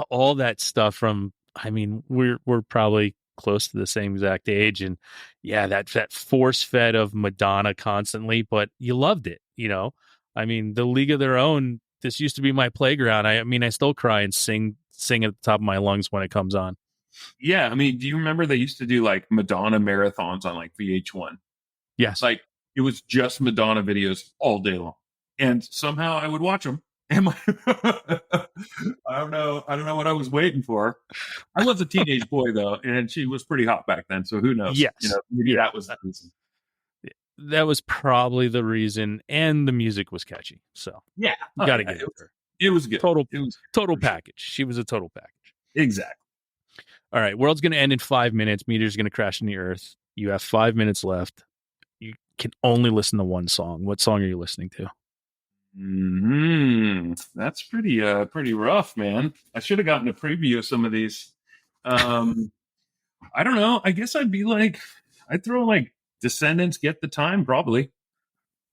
all that stuff from, I mean, we're probably close to the same exact age, and that force fed of Madonna constantly, but you loved it. I mean, the League of Their Own, this used to be my playground. I mean, I still cry and sing at the top of my lungs when it comes on. Yeah. I mean, do you remember they used to do like Madonna marathons on like VH1? Yes. Like it was just Madonna videos all day long, and somehow I would watch them. I don't know what I was waiting for. I was a teenage boy though, and she was pretty hot back then. So who knows? Yes, maybe that was the reason. That was probably the reason, and the music was catchy. So yeah, you got to get it. It was good. It was total package. She was a total package. Exactly. All right, world's going to end in 5 minutes. Meteor's going to crash in the earth. You have 5 minutes left. You can only listen to one song. What song are you listening to? That's pretty rough, man. I should have gotten a preview of some of these. I don't know. I guess I'd throw like Descendants, Get the Time, probably.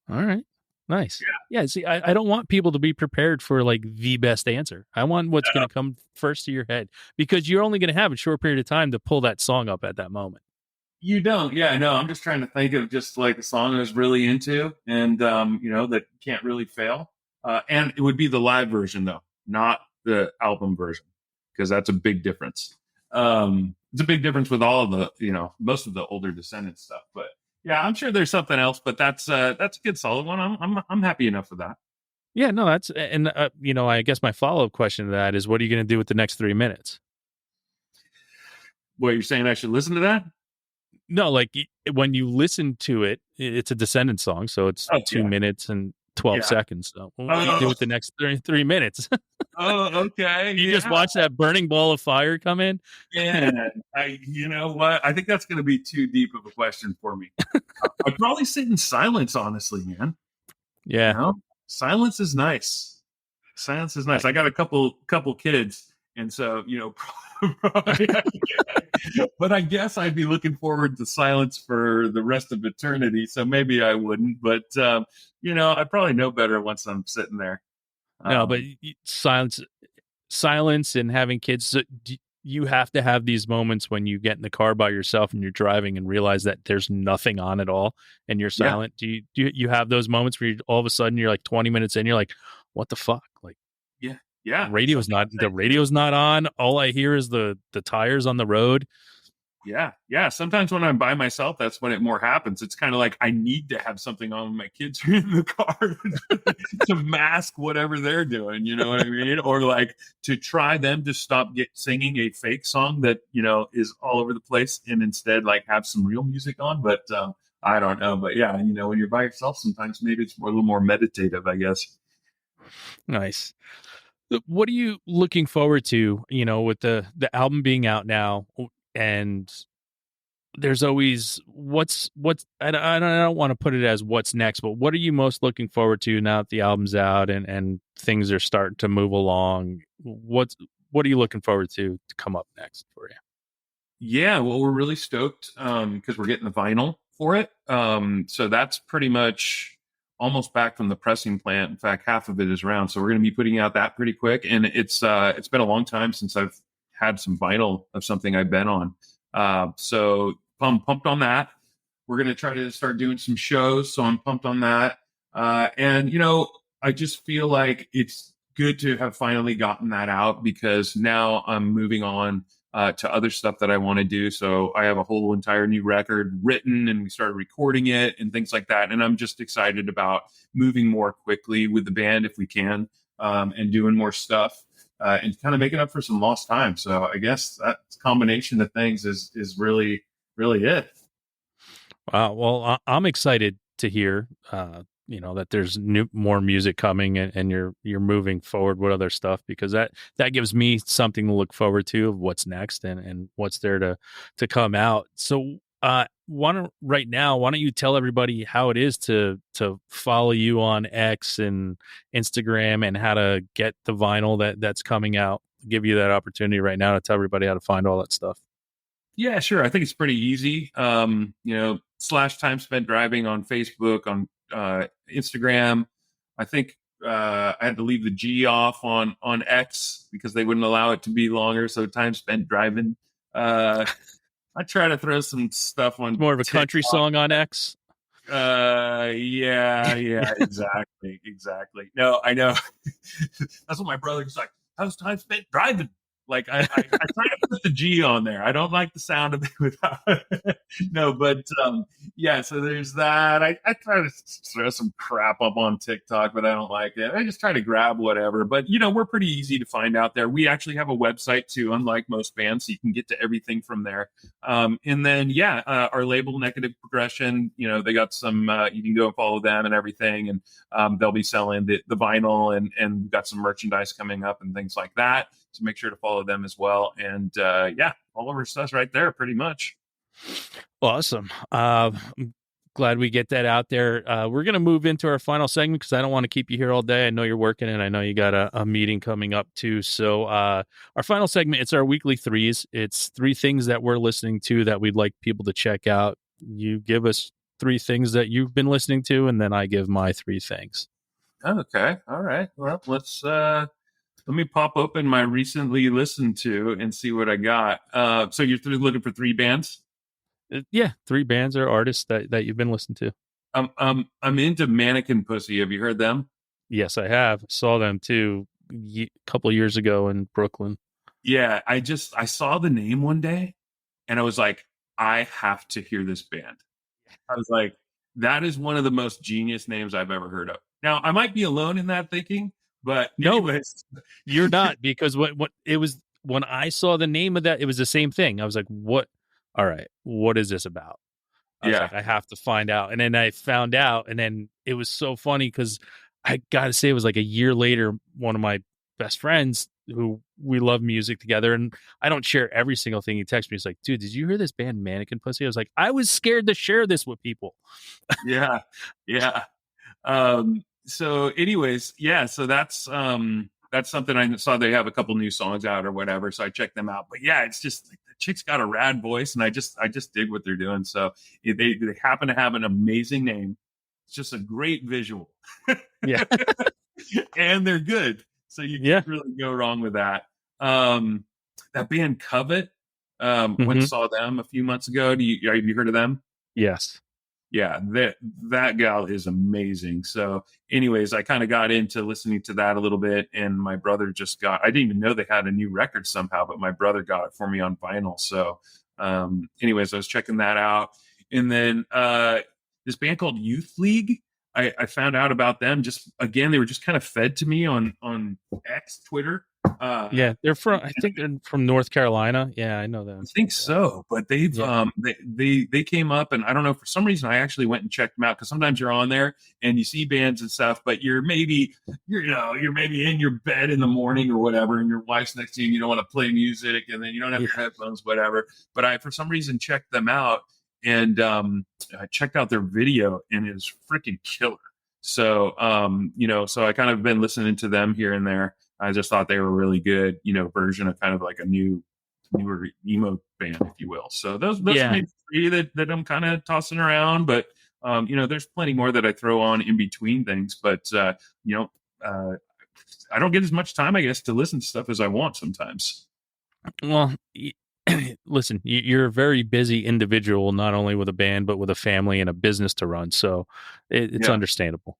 All right. Nice. Yeah. See, I don't want people to be prepared for like the best answer. I want what's going to come first to your head, because you're only going to have a short period of time to pull that song up at that moment. You don't. Yeah, no, I'm just trying to think of just like a song I was really into, and that can't really fail. And it would be the live version though, not the album version, because that's a big difference. It's a big difference with all of the, most of the older Descendants stuff. But yeah, I'm sure there's something else, but that's a good solid one. I'm happy enough with that. Yeah, no, that's, and I guess my follow-up question to that is, what are you going to do with the next 3 minutes? What, you're saying I should listen to that? No, like when you listen to it, it's a Descendants song, so it's 2 minutes and 12 seconds. So what do you do with the next 3 minutes? Oh, okay. You just watch that burning ball of fire come in? Yeah, you know what? I think that's going to be too deep of a question for me. I'd probably sit in silence, honestly, man. Yeah. Silence is nice. I got a couple kids, And so, probably, but I guess I'd be looking forward to silence for the rest of eternity. So maybe I wouldn't, but I probably know better once I'm sitting there. No, but silence and having kids, so you have to have these moments when you get in the car by yourself and you're driving and realize that there's nothing on at all and you're silent. Do you have those moments where you, all of a sudden you're like 20 minutes in, you're like, what the fuck? Like, yeah. The radio's not on. All I hear is the tires on the road. Yeah. Sometimes when I'm by myself, that's when it more happens. It's kind of like I need to have something on when my kids are in the car to mask whatever they're doing. You know what I mean? Or like to try them to stop singing a fake song that is all over the place, and instead like have some real music on. But I don't know. But yeah, when you're by yourself, sometimes maybe it's a little more meditative, I guess. Nice. What are you looking forward to? With the album being out now. And there's always what's I don't want to put it as what's next, but what are you most looking forward to now that the album's out and things are starting to move along? What are you looking forward to come up next for you? Yeah, well, we're really stoked because we're getting the vinyl for it. So that's pretty much almost back from the pressing plant. In fact, half of it is around. So we're going to be putting out that pretty quick. And it's been a long time since I've had some vinyl of something I've been on. So I'm pumped on that. We're going to try to start doing some shows. So I'm pumped on that. And I just feel like it's good to have finally gotten that out because now I'm moving on to other stuff that I want to do. So I have a whole entire new record written and we started recording it and things like that. And I'm just excited about moving more quickly with the band if we can, and doing more stuff. And kind of making up for some lost time. So I guess that combination of things is really, really it. Wow. Well, I'm excited to hear, that there's more music coming and you're moving forward with other stuff because that gives me something to look forward to of what's next and what's there to come out. So, why don't you tell everybody how it is to follow you on X and Instagram and how to get the vinyl that's coming out? Give you that opportunity right now to tell everybody how to find all that stuff. Yeah, sure. I think it's pretty easy. / time spent driving on Facebook, on Instagram. I think I had to leave the G off on X because they wouldn't allow it to be longer. So time spent driving. I try to throw some stuff on more of a TikTok. Country song on X. Yeah, exactly. No, I know. That's what my brother's like. How's time spent driving? Like I try to put the G on there. I don't like the sound of it without. No, but yeah. So there's that. I try to throw some crap up on TikTok, but I don't like it. I just try to grab whatever. But we're pretty easy to find out there. We actually have a website too, unlike most bands, so you can get to everything from there. And then our label Negative Progression. They got some. You can go and follow them and everything, and they'll be selling the vinyl and we've got some merchandise coming up and things like that. So make sure to follow them as well. And all of our stuff's right there pretty much. Awesome. I'm glad we get that out there. We're going to move into our final segment because I don't want to keep you here all day. I know you're working and I know you got a meeting coming up too. So our final segment, it's our weekly threes. It's 3 things that we're listening to that we'd like people to check out. You give us 3 things that you've been listening to, and then I give my 3 things. Okay. All right. Well, let me pop open my recently listened to and see what I got. So you're looking for 3 bands? Yeah, 3 bands or artists that you've been listening to. I'm into Mannequin Pussy. Have you heard them? Yes, I have. Saw them too a couple of years ago in Brooklyn. Yeah, I saw the name one day and I was like, I have to hear this band. I was like, that is one of the most genius names I've ever heard of. Now, I might be alone in that thinking, but anyways. No, you're not, because what it was when I saw the name of that, it was the same thing. I was like, what? All right, what is this about? I was like, I have to find out. And then I found out, and then it was so funny because I got to say, it was like a year later, one of my best friends who we love music together, and I don't share every single thing he texts me. He's like, dude, did you hear this band Mannequin Pussy? I was like, I was scared to share this with people. Yeah. So anyways, so that's that's something I saw. They have a couple new songs out or whatever, so I checked them out. But yeah, it's just like the chick's got a rad voice, and I just dig what they're doing. So they happen to have an amazing name. It's just a great visual. Yeah. And they're good. So you can't really go wrong with that. That band Covet, went and saw them a few months ago. Have you heard of them? Yes. Yeah, that gal is amazing. So anyways, I kind of got into listening to that a little bit, and my brother I didn't even know they had a new record somehow, but my brother got it for me on vinyl. So anyways, I was checking that out. And then this band called Youth League, I found out about them they were just kind of fed to me on X, Twitter. They're I think they're from North Carolina. Yeah, I know them. I think so, but they've they came up, and I don't know, for some reason I actually went and checked them out, because sometimes you're on there and you see bands and stuff, but you're maybe in your bed in the morning or whatever, and your wife's next to you and you don't want to play music, and then you don't have your headphones, whatever. But I, for some reason, checked them out, and I checked out their video, and it was freaking killer. So so I kind of been listening to them here and there. I just thought they were really good, version of kind of like a newer emo band, if you will. So those are maybe three that I'm kind of tossing around, but there's plenty more that I throw on in between things. But I don't get as much time, I guess, to listen to stuff as I want sometimes. Well, listen, you're a very busy individual, not only with a band, but with a family and a business to run. So it's understandable.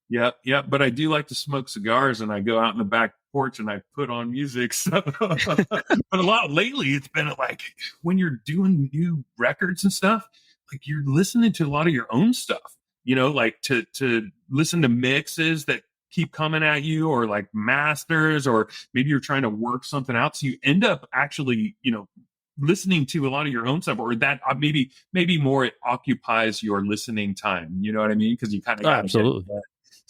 Yeah. But I do like to smoke cigars, and I go out in the back porch and I put on music. So, but a lot lately, it's been like when you're doing new records and stuff, like you're listening to a lot of your own stuff, like to listen to mixes that keep coming at you, or like masters, or maybe you're trying to work something out. So you end up actually, listening to a lot of your own stuff, or that maybe more it occupies your listening time. You know what I mean? Because you kind of absolutely.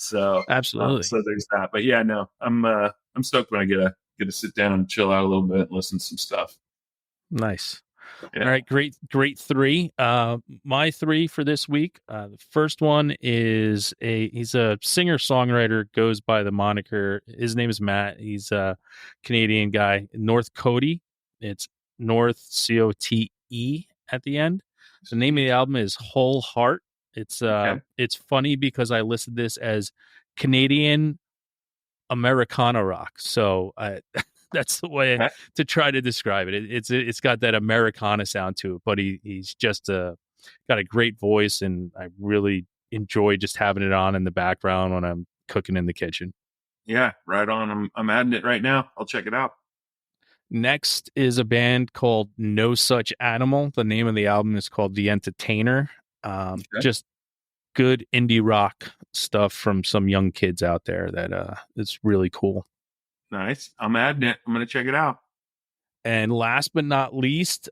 So absolutely. So there's that. But yeah, no, I'm stoked when I get to sit down and chill out a little bit and listen to some stuff. Nice. Yeah. All right, great three. My three for this week. The first one is he's a singer-songwriter, goes by the moniker. His name is Matt. He's a Canadian guy, North Cody. It's North Cote at the end. The name of the album is Whole Heart. It's funny because I listed this as Canadian Americana rock. So that's the way to try to describe it. It's got that Americana sound to it, but he's just got a great voice, and I really enjoy just having it on in the background when I'm cooking in the kitchen. Yeah, right on. I'm adding it right now. I'll check it out. Next is a band called No Such Animal. The name of the album is called The Entertainer. Just good indie rock stuff from some young kids out there that it's really cool. Nice. I'm adding it. I'm going to check it out. And last but not least,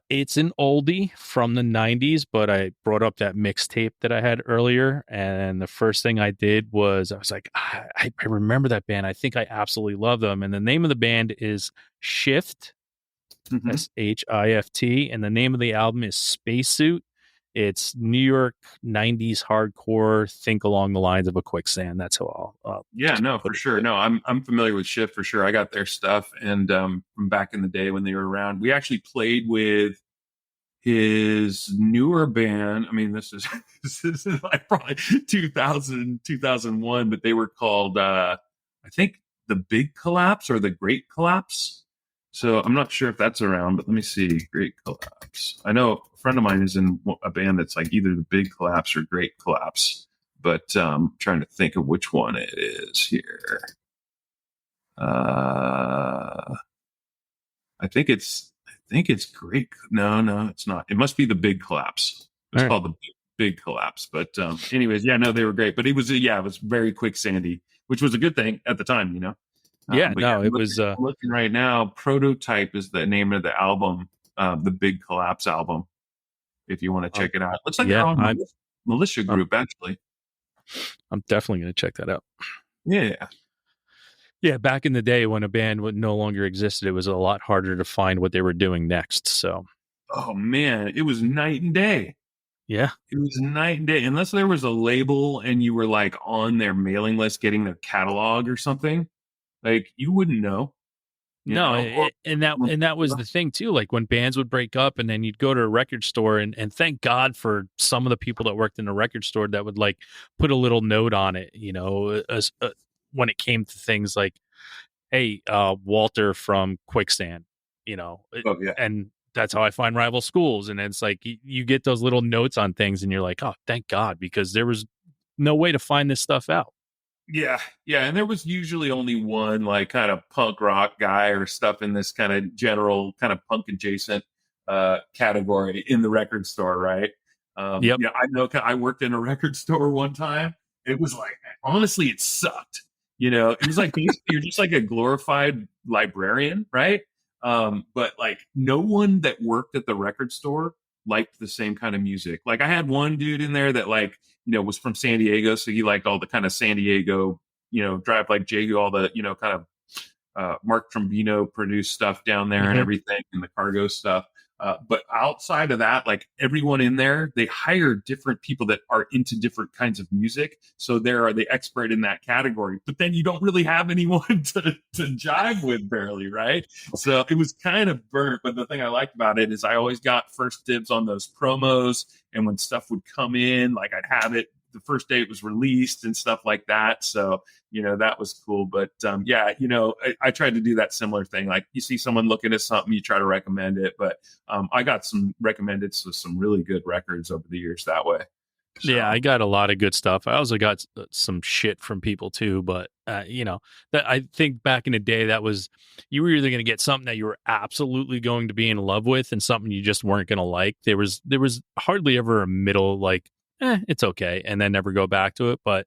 it's an oldie from the 90s, but I brought up that mixtape that I had earlier. And the first thing I did was I was like, I remember that band. I think I absolutely love them. And the name of the band is Shift, SHIFT. And the name of the album is Spacesuit. It's New York 90s hardcore, think along the lines of a Quicksand. That's how I'll for sure. No, I'm familiar with Shift for sure. I got their stuff, and from back in the day when they were around. We actually played with his newer band. I mean, this is like probably 2000, 2001, but they were called I think The Big Collapse or The Great Collapse. So I'm not sure if that's around, but let me see. Great Collapse. I know a friend of mine is in a band that's like either The Big Collapse or Great Collapse, but I'm trying to think of which one it is here. I think it's Great. No, it's not. It must be The Big Collapse. It's called The Big Collapse. But anyways, they were great. But it was very quicksandy, which was a good thing at the time, it was. Looking right now, Prototype is the name of the album, the Big Collapse album. If you want to check it out, looks like they're on militia group. Actually, I'm definitely going to check that out. Yeah. Back in the day when a band no longer existed, it was a lot harder to find what they were doing next. So, oh man, it was night and day. Yeah, it was night and day. Unless there was a label and you were like on their mailing list, getting their catalog or something. Like you wouldn't know, No, or and that was the thing too. Like when bands would break up, and then you'd go to a record store, and thank God for some of the people that worked in the record store that would like put a little note on it, when it came to things like, hey, Walter from Quicksand, oh yeah. and that's how I find rival schools, and it's like you get those little notes on things, and you're like, oh, thank God, because there was no way to find this stuff out. Yeah, yeah, and there was usually only one like kind of punk rock guy or stuff in this kind of general kind of punk adjacent category in the record store, right? Yep. Yeah, I know. I worked in a record store one time. It was like honestly, it sucked. It was like you're just like a glorified librarian, right? But like no one that worked at the record store liked the same kind of music. Like I had one dude in there that like was from San Diego, so he liked all the kind of San Diego, Drive Like Jago, all the kind of Mark Trombino produced stuff down there and everything, and the Cargo stuff. But outside of that, like everyone in there, they hire different people that are into different kinds of music. So they're the expert in that category. But then you don't really have anyone to jive with barely, right? So it was kind of burnt. But the thing I liked about it is I always got first dibs on those promos. And when stuff would come in, like I'd have it the first day it was released and stuff like that. So, that was cool. But I tried to do that similar thing. Like you see someone looking at something, you try to recommend it. But I got some recommended to some really good records over the years that way. So. Yeah, I got a lot of good stuff. I also got some shit from people too, but that I think back in the day that was you were either going to get something that you were absolutely going to be in love with and something you just weren't going to like. There was hardly ever a middle like, it's okay, and then never go back to it. But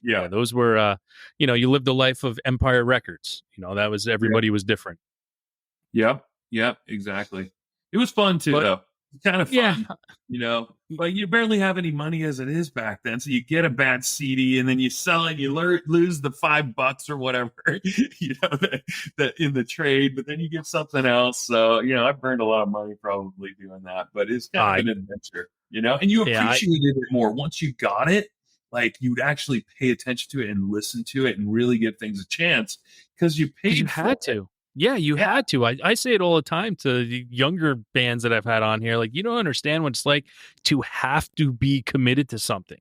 yeah, those were you lived the life of Empire Records. That was everybody was different. Yep, exactly. It was fun too, though. Kind of fun, but you barely have any money as it is back then. So you get a bad CD and then you sell it, you lose the $5 or whatever, that in the trade, but then you get something else. So, I burned a lot of money probably doing that, but it's kind of an adventure, and you appreciated it more once you got it. Like you'd actually pay attention to it and listen to it and really give things a chance because you paid. You had to. Yeah, you had to. I say it all the time to the younger bands that I've had on here. Like, you don't understand what it's like to have to be committed to something.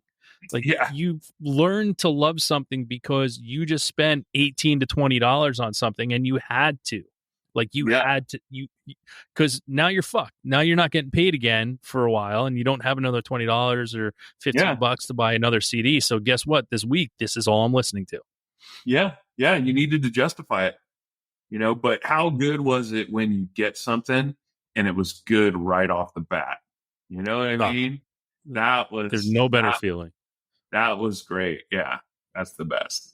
Like, you've learned to love something because you just spent $18 to $20 on something and you had to. Like, you had to, because now you're fucked. Now you're not getting paid again for a while and you don't have another $20 or $15 to buy another CD. So, guess what? This week, this is all I'm listening to. Yeah. You needed to justify it. But how good was it when you get something and it was good right off the bat? You know what I mean? There's no better feeling. That was great. Yeah, that's the best.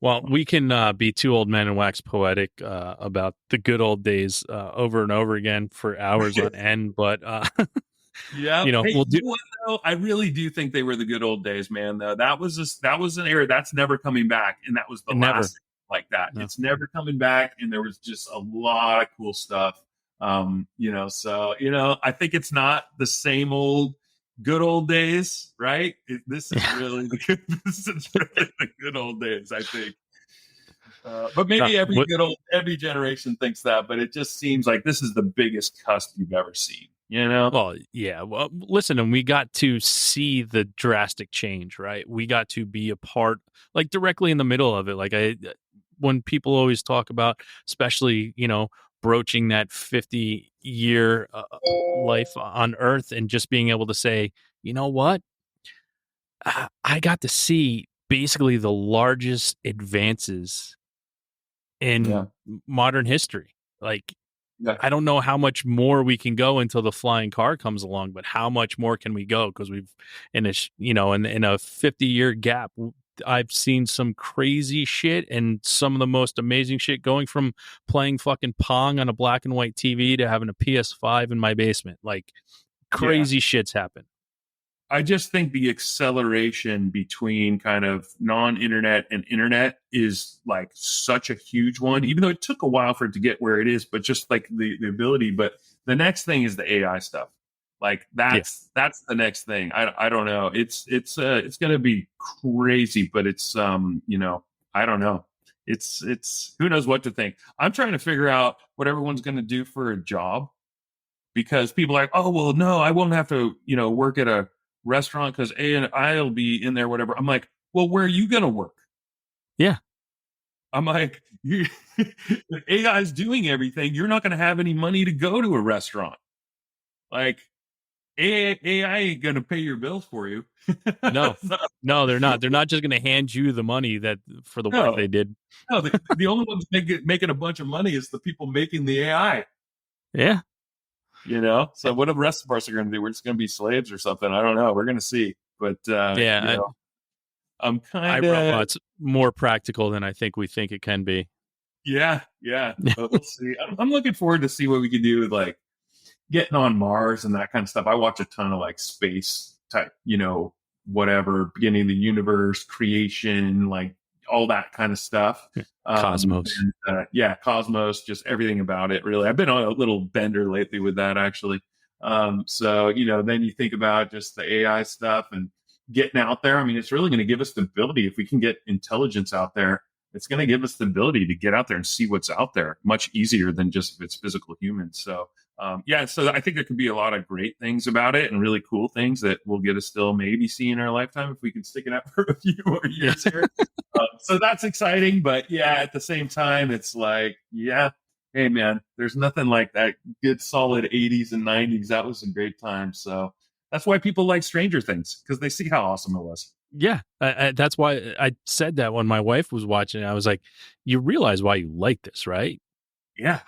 Well, we can be two old men and wax poetic about the good old days over and over again for hours on end. But we'll do. I really do think they were the good old days, man. Though that was an era that's never coming back, and that was the last. Like that. No. It's never coming back. And there was just a lot of cool stuff. So, I think it's not the same old good old days, right? This is really the good old days, I think. But maybe every generation thinks that, but it just seems like this is the biggest cusp you've ever seen. Well, yeah. Well, listen, and we got to see the drastic change, right? We got to be a part, like directly in the middle of it. Like when people always talk about, especially, broaching that 50-year life on Earth and just being able to say, you know what? I got to see basically the largest advances in modern history. Like, I don't know how much more we can go until the flying car comes along, but how much more can we go? Because we've in a 50-year gap, I've seen some crazy shit and some of the most amazing shit, going from playing fucking Pong on a black and white TV to having a PS5 in my basement. Like crazy shit's happened. I just think the acceleration between kind of non-internet and internet is like such a huge one, even though it took a while for it to get where it is, but just like the ability. But the next thing is the AI stuff. Like that's the next thing. I don't know. It's going to be crazy, but it's, I don't know. It's who knows what to think. I'm trying to figure out what everyone's going to do for a job, because people are like, oh, well, no, I won't have to, work at a restaurant because I'll be in there, whatever. I'm like, well, where are you going to work? Yeah. I'm like, AI is doing everything. You're not going to have any money to go to a restaurant. Like, AI ain't going to pay your bills for you. No, they're not. They're not just going to hand you the money for the work they did. No, the only ones making a bunch of money is the people making the AI. Yeah. So what the rest of us are going to do? We're just going to be slaves or something. I don't know. We're going to see. But I'm kind of iRobot's more practical than I think we think it can be. Yeah. But we'll see. I'm looking forward to see what we can do with like getting on Mars and that kind of stuff. I watch a ton of like space type, whatever, beginning of the universe, creation, like all that kind of stuff. Cosmos. Cosmos, just everything about it, really. I've been on a little bender lately with that, actually. So, then you think about just the AI stuff and getting out there. I mean, it's really going to give us the ability, if we can get intelligence out there, it's going to give us the ability to get out there and see what's out there much easier than just if it's physical humans. So, so I think there could be a lot of great things about it and really cool things that we'll get to still maybe see in our lifetime if we can stick it out for a few more years here. So that's exciting. But at the same time, it's like, hey, man, there's nothing like that good solid 80s and 90s. That was a great time. So that's why people like Stranger Things, because they see how awesome it was. Yeah, that's why I said that when my wife was watching. I was like, you realize why you like this, right? Yeah.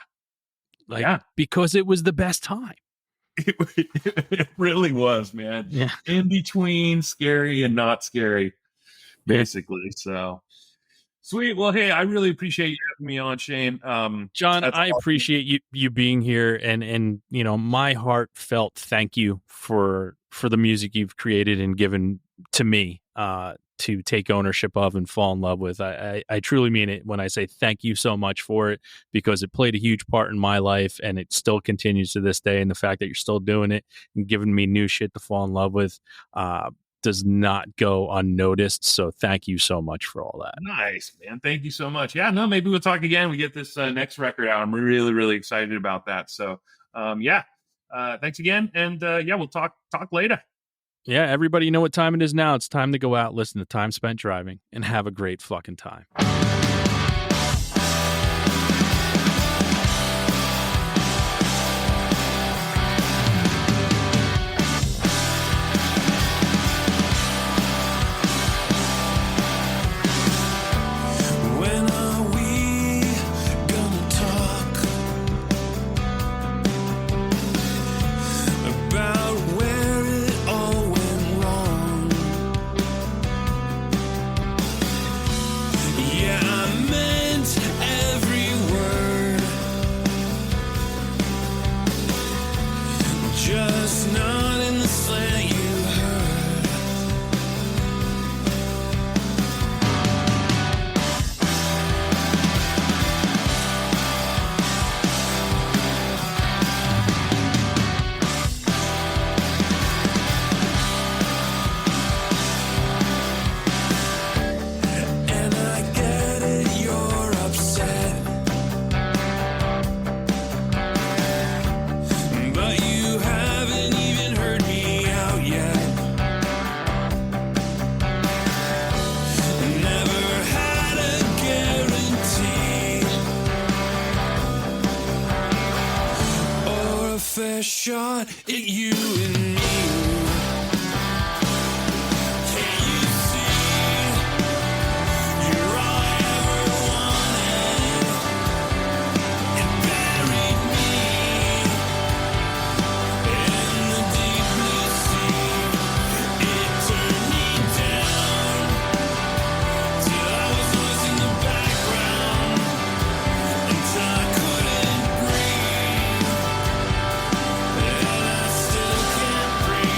Because it was the best time. It really was, man. Yeah. In between scary and not scary, basically. So sweet. Well, hey, I really appreciate you having me on, Shane. John, I appreciate you being here, and my heartfelt thank you for the music you've created and given to me to take ownership of and fall in love with. I truly mean it when I say thank you so much for it, because it played a huge part in my life, and it still continues to this day. And the fact that you're still doing it and giving me new shit to fall in love with does not go unnoticed. So thank you so much for all that. Nice, man. Thank you so much. Yeah, no, maybe we'll talk again. We get this next record out. I'm really, really excited about that. So thanks again. And we'll talk later. Yeah, everybody, you know what time it is now. It's time to go out, listen to Time Spent Driving, and have a great fucking time. Shot at you and me. Can't you see? You're all I ever wanted. It buried me in the deep blue sea. It turned me down till I was lost in the background, until I couldn't breathe. And I still can't breathe.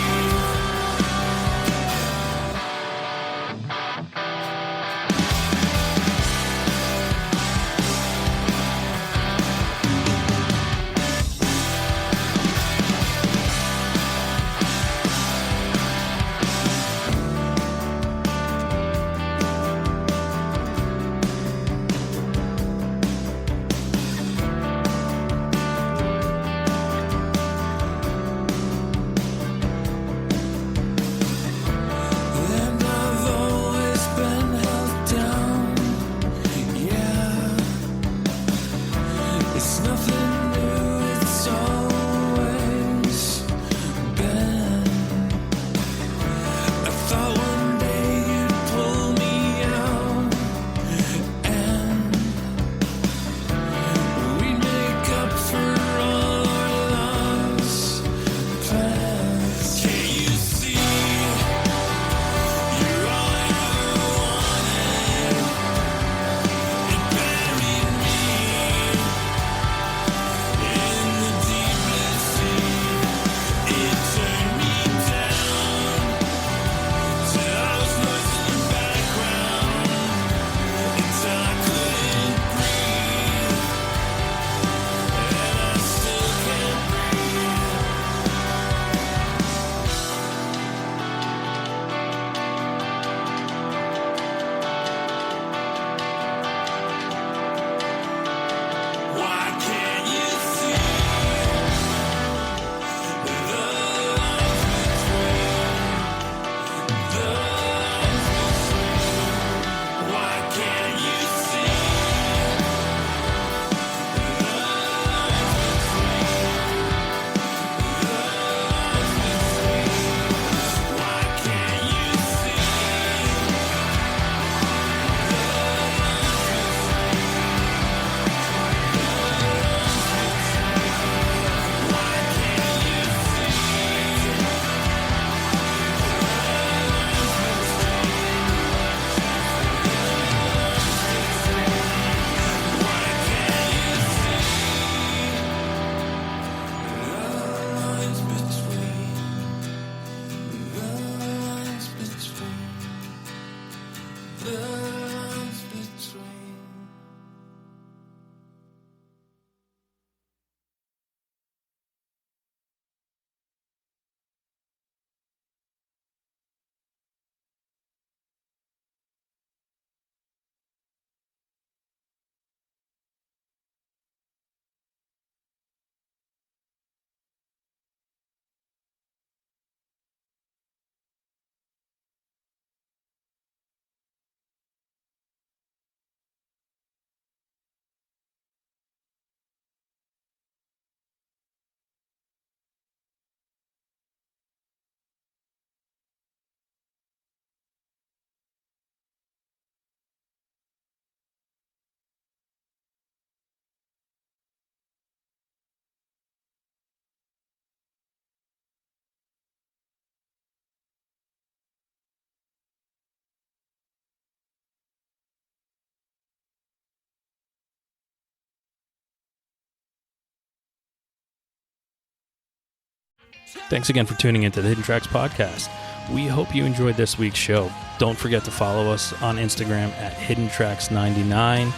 Thanks again for tuning into the Hidden Tracks podcast. We hope you enjoyed this week's show. Don't forget to follow us on Instagram at HiddenTracks99.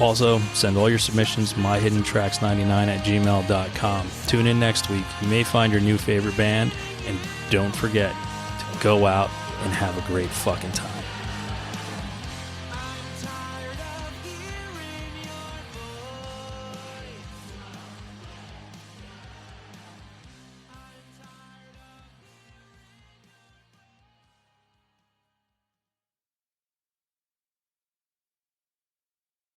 Also, send all your submissions myhiddentracks99@gmail.com. Tune in next week. You may find your new favorite band, and don't forget to go out and have a great fucking time.